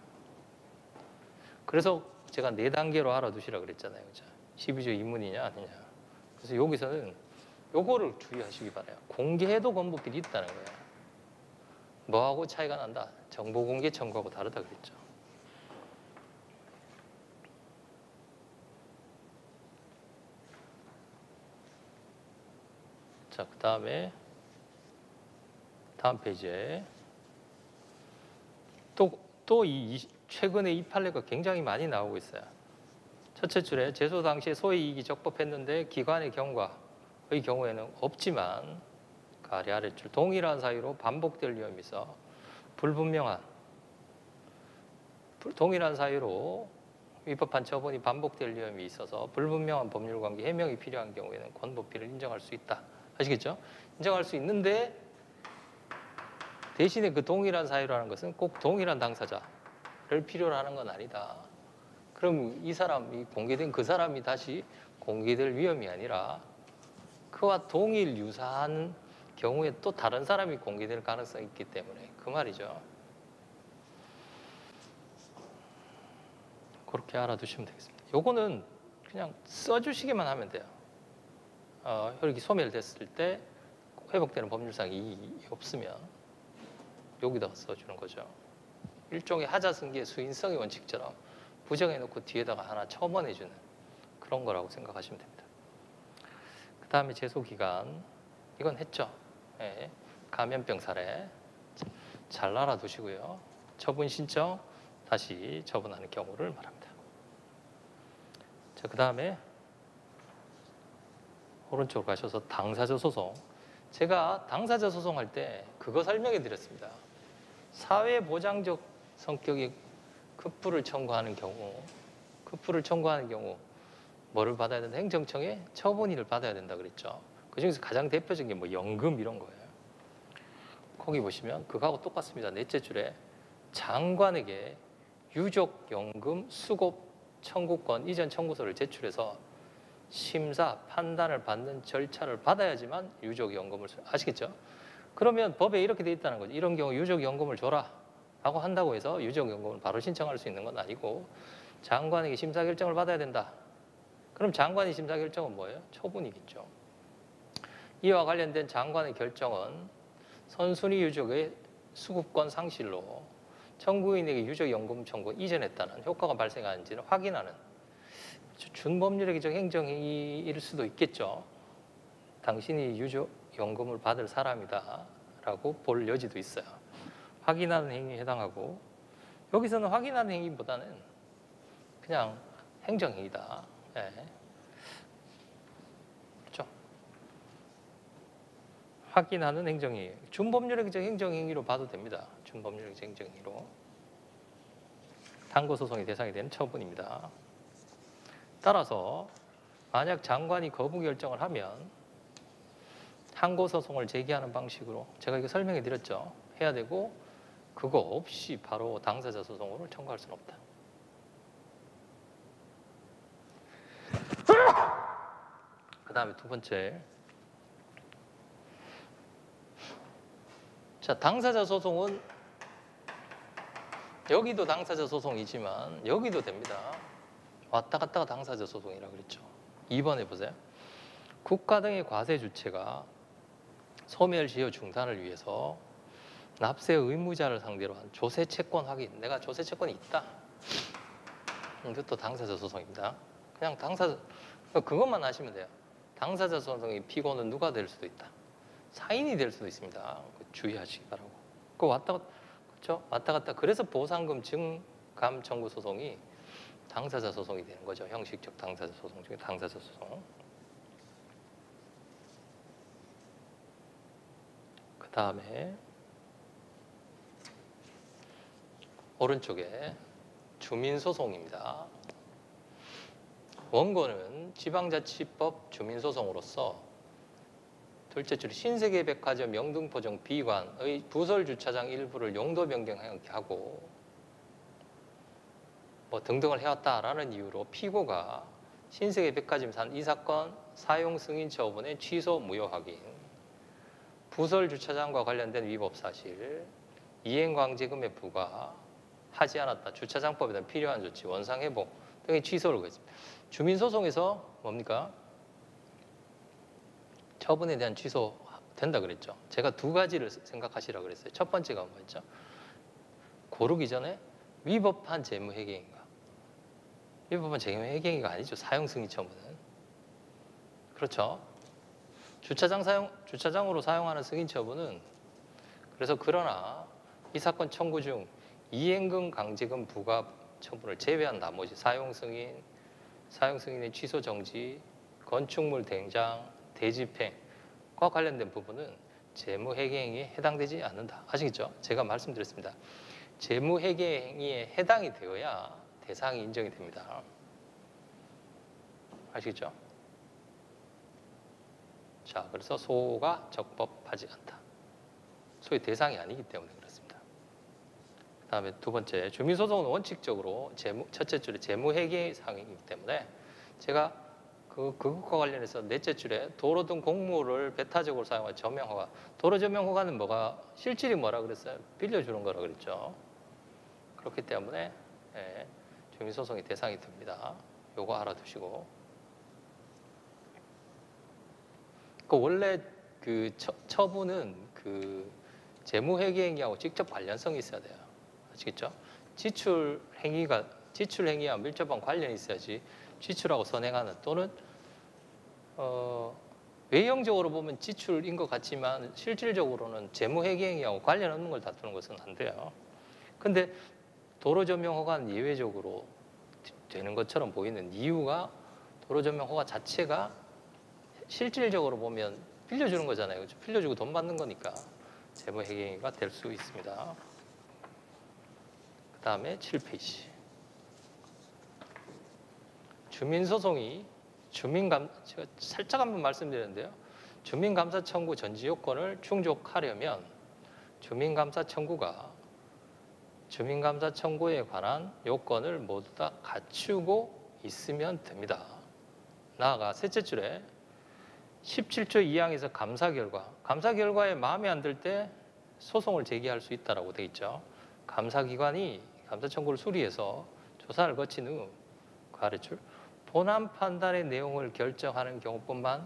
그래서 제가 4단계로 알아두시라고 그랬잖아요. 그렇죠? 12조 2문이냐 아니냐. 그래서 여기서는 요거를 주의하시기 바라요. 공개해도 권보필이 있다는 거예요. 뭐하고 차이가 난다? 정보 공개 청구하고 다르다 그랬죠. 자, 그 다음에 다음 페이지에 또 최근에 이 판례가 굉장히 많이 나오고 있어요. 첫째 줄에 제소 당시에 소의 이익이 적법했는데 기관의 경과의 경우에는 없지만 가리 아랫줄 동일한 사유로 반복될 위험이 있어 동일한 사유로 위법한 처분이 반복될 위험이 있어서 불분명한 법률관계 해명이 필요한 경우에는 권고필을 인정할 수 있다. 아시겠죠? 인정할 수 있는데 대신에 그 동일한 사유라는 것은 꼭 동일한 당사자를 필요로 하는 건 아니다. 그럼 이 사람이 공개된 그 사람이 다시 공개될 위험이 아니라 그와 동일 유사한 경우에 또 다른 사람이 공개될 가능성이 있기 때문에 그 말이죠. 그렇게 알아두시면 되겠습니다. 요거는 그냥 써주시기만 하면 돼요. 혈액이 소멸됐을 때 회복되는 법률상 이익이 없으면 여기다가 써주는 거죠. 일종의 하자승기의 수인성의 원칙처럼 부정해놓고 뒤에다가 하나 첨언해주는 그런 거라고 생각하시면 됩니다. 그 다음에 제소기간 이건 했죠. 네. 감염병 사례 잘 알아두시고요. 처분 신청 다시 처분하는 경우를 말합니다. 자, 그 다음에 오른쪽으로 가셔서 당사자 소송. 제가 당사자 소송할 때 그거 설명해 드렸습니다. 사회보장적 성격의 급부를 청구하는 경우 뭐를 받아야 된다? 행정청에 처분인을 받아야 된다 그랬죠. 그중에서 가장 대표적인 게 뭐 연금 이런 거예요. 거기 보시면 그거하고 똑같습니다. 넷째 줄에 장관에게 유족연금 수급 청구권 이전 청구서를 제출해서 심사, 판단을 받는 절차를 받아야지만 유족연금을 아시겠죠? 그러면 법에 이렇게 돼 있다는 거죠. 이런 경우 유족연금을 줘라 라고 한다고 해서 유족연금을 바로 신청할 수 있는 건 아니고 장관에게 심사 결정을 받아야 된다. 그럼 장관의 심사 결정은 뭐예요? 처분이겠죠. 이와 관련된 장관의 결정은 선순위 유족의 수급권 상실로 청구인에게 유족연금 청구 이전했다는 효과가 발생하는지를 확인하는 준법률적 행정행위일 수도 있겠죠. 당신이 유족연금을 받을 사람이다 라고 볼 여지도 있어요. 확인하는 행위에 해당하고 여기서는 확인하는 행위보다는 그냥 행정행위다. 네. 그렇죠? 확인하는 행정행위. 준법률적 행정행위로 봐도 됩니다. 준법률적 행정행위로. 당고소송의 대상이 되는 처분입니다. 따라서 만약 장관이 거부 결정을 하면 항고소송을 제기하는 방식으로 제가 이거 설명해 드렸죠. 해야 되고 그거 없이 바로 당사자 소송으로 청구할 수는 없다. 그 다음에 두 번째. 자, 당사자 소송은 여기도 당사자 소송이지만 여기도 됩니다. 왔다 갔다가 당사자 소송이라고 그랬죠. 2번에 보세요. 국가 등의 과세 주체가 소멸 시효 중단을 위해서 납세 의무자를 상대로 한 조세 채권 확인. 내가 조세 채권이 있다. 이것도 당사자 소송입니다. 그냥 그것만 하시면 돼요. 당사자 소송의 피고는 누가 될 수도 있다. 사인이 될 수도 있습니다. 주의하시기 바라고. 그 그렇죠? 왔다 갔다. 그래서 보상금 증감 청구 소송이 당사자 소송이 되는 거죠. 형식적 당사자 소송 중에 당사자 소송. 그 다음에 오른쪽에 주민소송입니다. 원고는 지방자치법 주민소송으로서 둘째 줄 신세계백화점 영등포점 비관의 부설주차장 일부를 용도 변경하고 뭐 등등을 해왔다라는 이유로 피고가 신세계백화점 이 사건 사용 승인 처분의 취소 무효 확인, 부설주차장과 관련된 위법 사실, 이행강제금의 부과하지 않았다. 주차장법에 대한 필요한 조치, 원상회복 등의 취소를 거했습니다. 주민소송에서 뭡니까? 처분에 대한 취소 된다 그랬죠. 제가 두 가지를 생각하시라고 그랬어요. 첫 번째가 뭐였죠? 고르기 전에 위법한 재무회계인가? 위법한 재무회계인가 아니죠. 사용승인 처분은. 그렇죠. 주차장으로 사용하는 승인 처분은 그래서 그러나 이 사건 청구 중 이행금 강제금 부과 처분을 제외한 나머지 사용승인의 취소 정지, 건축물 대장, 대집행과 관련된 부분은 재무회계행위에 해당되지 않는다. 아시겠죠? 제가 말씀드렸습니다. 재무회계행위에 해당이 되어야 대상이 인정이 됩니다. 아시겠죠? 자, 그래서 소가 적법하지 않다. 소의 대상이 아니기 때문에 그렇습니다. 그 다음에 두 번째, 주민소송은 원칙적으로 첫째 줄에 재무회계 사항이기 때문에 제가 그것과 관련해서 넷째 줄에 도로 등 공무를 배타적으로 사용한 저명허가, 도로 저명허가는 뭐가 실질이 뭐라 그랬어요? 빌려주는 거라 그랬죠. 그렇기 때문에 주민소송의 대상이 됩니다. 요거 알아두시고, 원래 그 처분은 그 재무회계행위하고 직접 관련성이 있어야 돼요. 아시겠죠? 지출 행위와 밀접한 관련이 있어야지 지출하고 선행하는, 또는 외형적으로 보면 지출인 것 같지만 실질적으로는 재무회계행위하고 관련 없는 걸 다투는 것은 안 돼요. 근데 도로조명허가는 예외적으로 되는 것처럼 보이는 이유가, 도로조명허가 자체가 실질적으로 보면 빌려주는 거잖아요. 그렇죠? 빌려주고 돈 받는 거니까 재무회계행위가 될 수 있습니다. 그 다음에 7페이지. 주민소송이 제가 살짝 한번 말씀드렸는데요. 주민감사 청구 전지 요건을 충족하려면 주민감사 청구가 주민감사 청구에 관한 요건을 모두 다 갖추고 있으면 됩니다. 나아가 셋째 줄에 17조 2항에서 감사 결과에 마음에 안 들 때 소송을 제기할 수 있다라고 돼 있죠. 감사기관이 감사 청구를 수리해서 조사를 거친 후 그 아래줄 본안 판단의 내용을 결정하는 경우뿐만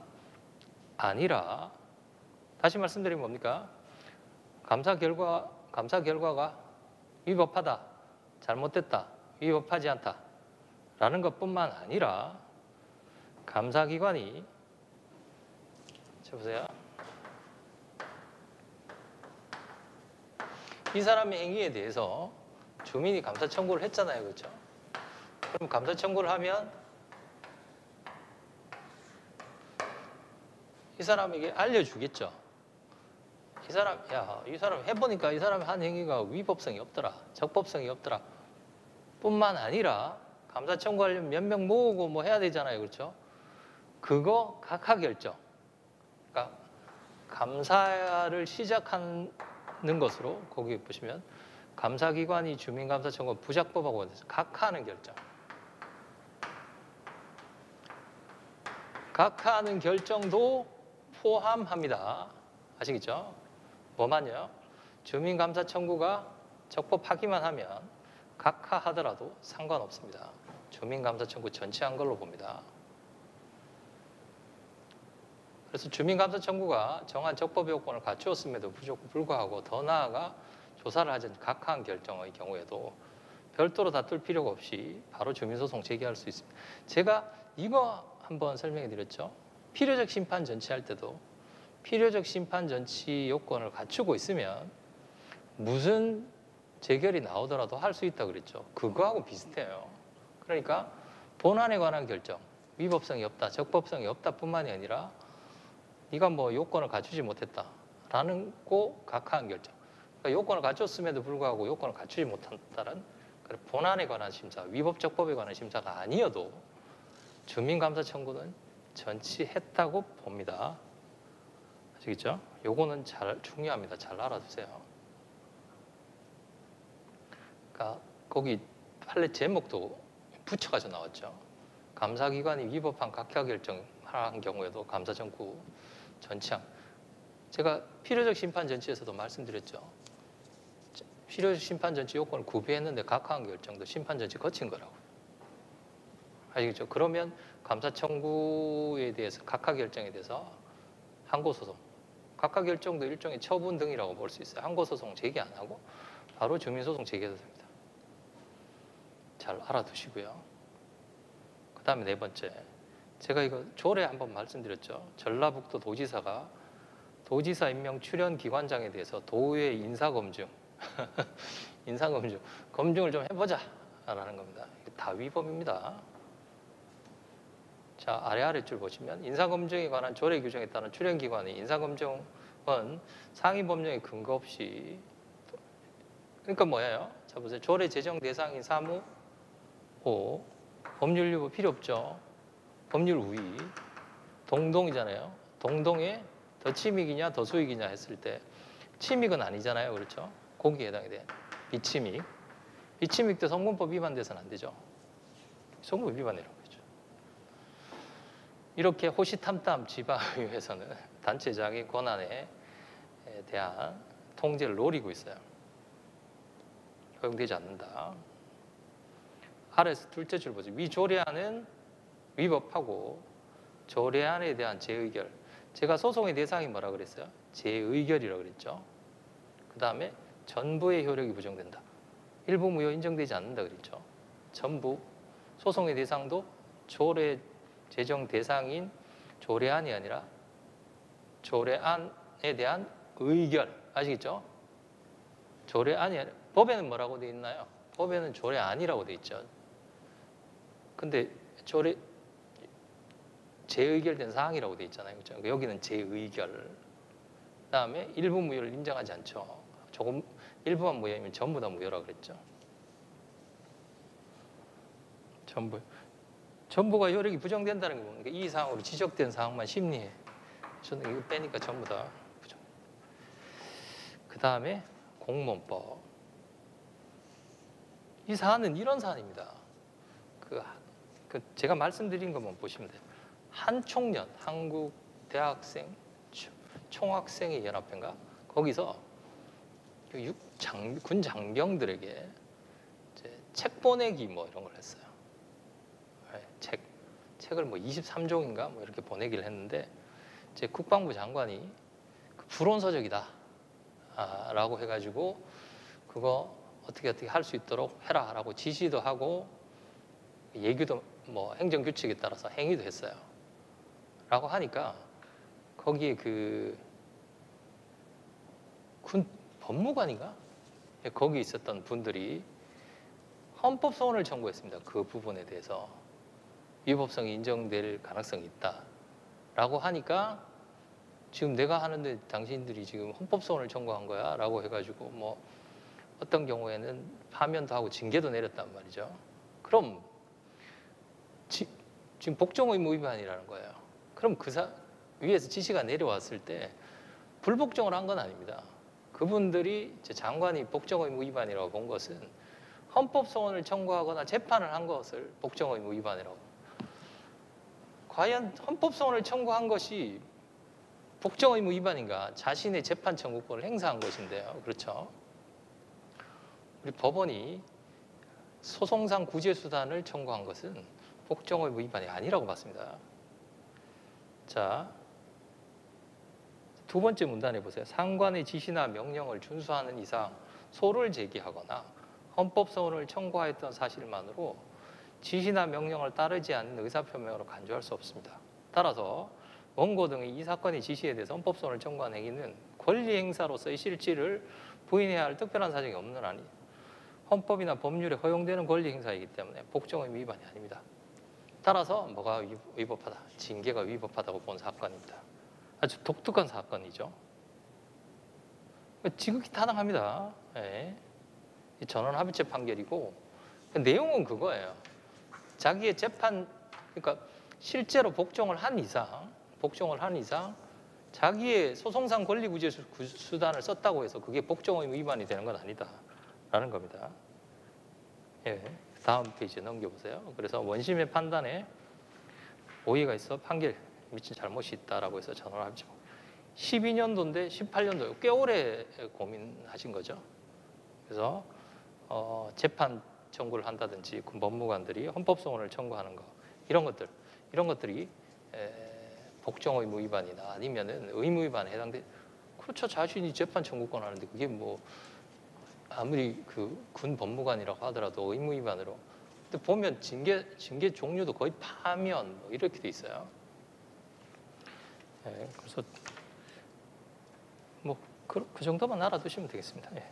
아니라, 다시 말씀드리면 뭡니까? 감사 결과가 위법하다, 잘못됐다, 위법하지 않다 라는 것뿐만 아니라 감사기관이, 보세요. 이 사람의 행위에 대해서 주민이 감사 청구를 했잖아요. 그렇죠? 그럼 감사 청구를 하면 이 사람에게 알려주겠죠. 이 사람 해보니까 이 사람이 한 행위가 위법성이 없더라, 적법성이 없더라 뿐만 아니라 감사 청구하려면 몇 명 모으고 뭐 해야 되잖아요. 그렇죠? 그거 각하 결정, 그러니까 감사를 시작하는 것으로, 거기 보시면 감사기관이 주민감사 청구 부작법하고 관련해서 각하하는 결정, 각하하는 결정도 포함합니다. 아시겠죠? 뭐만요? 주민감사 청구가 적법하기만 하면 각하하더라도 상관없습니다. 주민감사 청구 전체한 걸로 봅니다. 그래서 주민감사 청구가 정한 적법 요건을 갖추었음에도 불구하고 더 나아가 조사를 하지 않은 각하한 결정의 경우에도 별도로 다툴 필요가 없이 바로 주민소송 제기할 수 있습니다. 제가 이거 한번 설명해 드렸죠. 필요적 심판 전치할 때도 필요적 심판 전치 요건을 갖추고 있으면 무슨 재결이 나오더라도 할 수 있다고 그랬죠. 그거하고 비슷해요. 그러니까 본안에 관한 결정, 위법성이 없다, 적법성이 없다 뿐만이 아니라 네가 뭐 요건을 갖추지 못했다라는 거 각하한 결정. 그러니까 요건을 갖췄음에도 불구하고 요건을 갖추지 못한다는 본안에 관한 심사, 위법 적법에 관한 심사가 아니어도 주민감사 청구는 전치했다고 봅니다. 아시겠죠? 요거는 중요합니다. 잘 알아두세요. 그러니까 거기 판례 제목도 붙여가지고 나왔죠. 감사기관이 위법한 각하 결정을 한 경우에도 감사 청구 전치함. 제가 필요적 심판 전치에서도 말씀드렸죠. 필요적 심판 전치 요건을 구비했는데 각하한 결정도 심판 전치 거친 거라고. 아시겠죠? 그러면 감사 청구에 대해서, 각하 결정에 대해서 항고소송, 각하 결정도 일종의 처분 등이라고 볼 수 있어요. 항고소송 제기 안 하고 바로 주민소송 제기해도 됩니다. 잘 알아두시고요. 그 다음에 네 번째, 제가 이거 조례 한번 말씀드렸죠. 전라북도 도지사가 도지사 임명 출연 기관장에 대해서 도의 인사검증, 인사검증, 검증을 좀 해보자 라는 겁니다. 이게 다 위법입니다. 자, 아래줄 보시면 인사검증에 관한 조례 규정에 따른 출연기관의 인사검증은 상위 법령의 근거 없이, 그러니까 뭐예요? 자, 보세요. 조례 제정 대상인 사무, 법률 유보 필요 없죠. 법률 우위, 동동이잖아요. 동동에 더 침익이냐 더 수익이냐 했을 때 침익은 아니잖아요. 그렇죠? 거기에 해당이 돼. 비침익. 비침익도 성문법 위반돼서는 안 되죠. 성문법 위반이라고 하죠. 이렇게 호시탐탐 지방의회에서는 단체장의 권한에 대한 통제를 노리고 있어요. 허용되지 않는다. 아래에서 둘째 줄 보죠. 위 조례안은 위법하고 조례안에 대한 재의결. 제가 소송의 대상이 뭐라 그랬어요? 재의결이라고 그랬죠. 그 다음에 전부의 효력이 부정된다. 일부 무효 인정되지 않는다 그랬죠. 전부 소송의 대상도 조례 제정 대상인 조례안이 아니라 조례안에 대한 의결. 아시겠죠? 조례안이 아니라 법에는 뭐라고 되어 있나요? 법에는 조례안이라고 되어 있죠. 근데 조례 재의결된 사항이라고 되어 있잖아요. 그렇죠? 여기는 재의결. 그다음에 일부 무효를 인정하지 않죠. 조금 일부만 무효이면 전부 다 무효라고 그랬죠. 전부가 효력이 부정된다는 게 뭡니까? 이 사항으로 지적된 사항만 심리해. 저는 이거 빼니까 전부 다 부정. 그다음에 공무원법. 이 사안은 이런 사안입니다. 제가 말씀드린 것만 보시면 돼요. 한 총련, 한국 대학생 총학생의 연합회인가? 거기서 군 장병들에게 이제 책 보내기 뭐 이런 걸 했어요. 책을 뭐 23종인가 뭐 이렇게 보내기를 했는데 이제 국방부 장관이 불온서적이다 라고 해가지고 그거 어떻게 할 수 있도록 해라라고 지시도 하고 얘기도 뭐 행정규칙에 따라서 행위도 했어요. 라고 하니까 거기에 군 법무관인가? 거기 있었던 분들이 헌법 소원을 청구했습니다. 그 부분에 대해서 위법성이 인정될 가능성이 있다. 라고 하니까 지금 내가 하는데 당신들이 지금 헌법 소원을 청구한 거야? 라고 해가지고 뭐 어떤 경우에는 파면도 하고 징계도 내렸단 말이죠. 그럼 지금 복종 의무 위반이라는 거예요. 그럼 위에서 지시가 내려왔을 때 불복종을 한 건 아닙니다. 그분들이 이제 장관이 복종 의무 위반이라고 본 것은 헌법 소원을 청구하거나 재판을 한 것을 복종 의무 위반이라고. 과연 헌법 소원을 청구한 것이 복종 의무 위반인가? 자신의 재판 청구권을 행사한 것인데요. 그렇죠? 우리 법원이 소송상 구제 수단을 청구한 것은 복종 의무 위반이 아니라고 봤습니다. 자, 두 번째 문단에 보세요. 상관의 지시나 명령을 준수하는 이상 소를 제기하거나 헌법 소원을 청구하였던 사실만으로 지시나 명령을 따르지 않는 의사표명으로 간주할 수 없습니다. 따라서 원고 등의 이 사건의 지시에 대해서 헌법 소원을 청구한 행위는 권리 행사로서의 실질을 부인해야 할 특별한 사정이 없는 한이 헌법이나 법률에 허용되는 권리 행사이기 때문에 복종 의무 위반이 아닙니다. 따라서 뭐가 위법하다? 징계가 위법하다고 본 사건입니다. 아주 독특한 사건이죠. 지극히 타당합니다. 네. 전원합의체 판결이고 내용은 그거예요. 자기의 재판, 그러니까 실제로 복종을 한 이상 자기의 소송상 권리구제 수단을 썼다고 해서 그게 복종 의무 위반이 되는 건 아니다라는 겁니다. 예. 다음 페이지 넘겨보세요. 그래서 원심의 판단에 오해가 있어 판결 미친 잘못이 있다라고 해서 전원합의체 12년도인데 18년도 꽤 오래 고민하신 거죠. 그래서 재판 청구를 한다든지 군 법무관들이 헌법 소원을 청구하는 거 이런 것들이 복종 의무 위반이나 아니면은 의무 위반에 해당돼. 그렇죠. 자신이 재판 청구권 하는데 그게 뭐 아무리 그 군 법무관이라고 하더라도 의무 위반으로. 근데 보면 징계 종류도 거의 파면 뭐 이렇게 돼 있어요. 네, 그래서 뭐 그 정도만 알아두시면 되겠습니다. 예.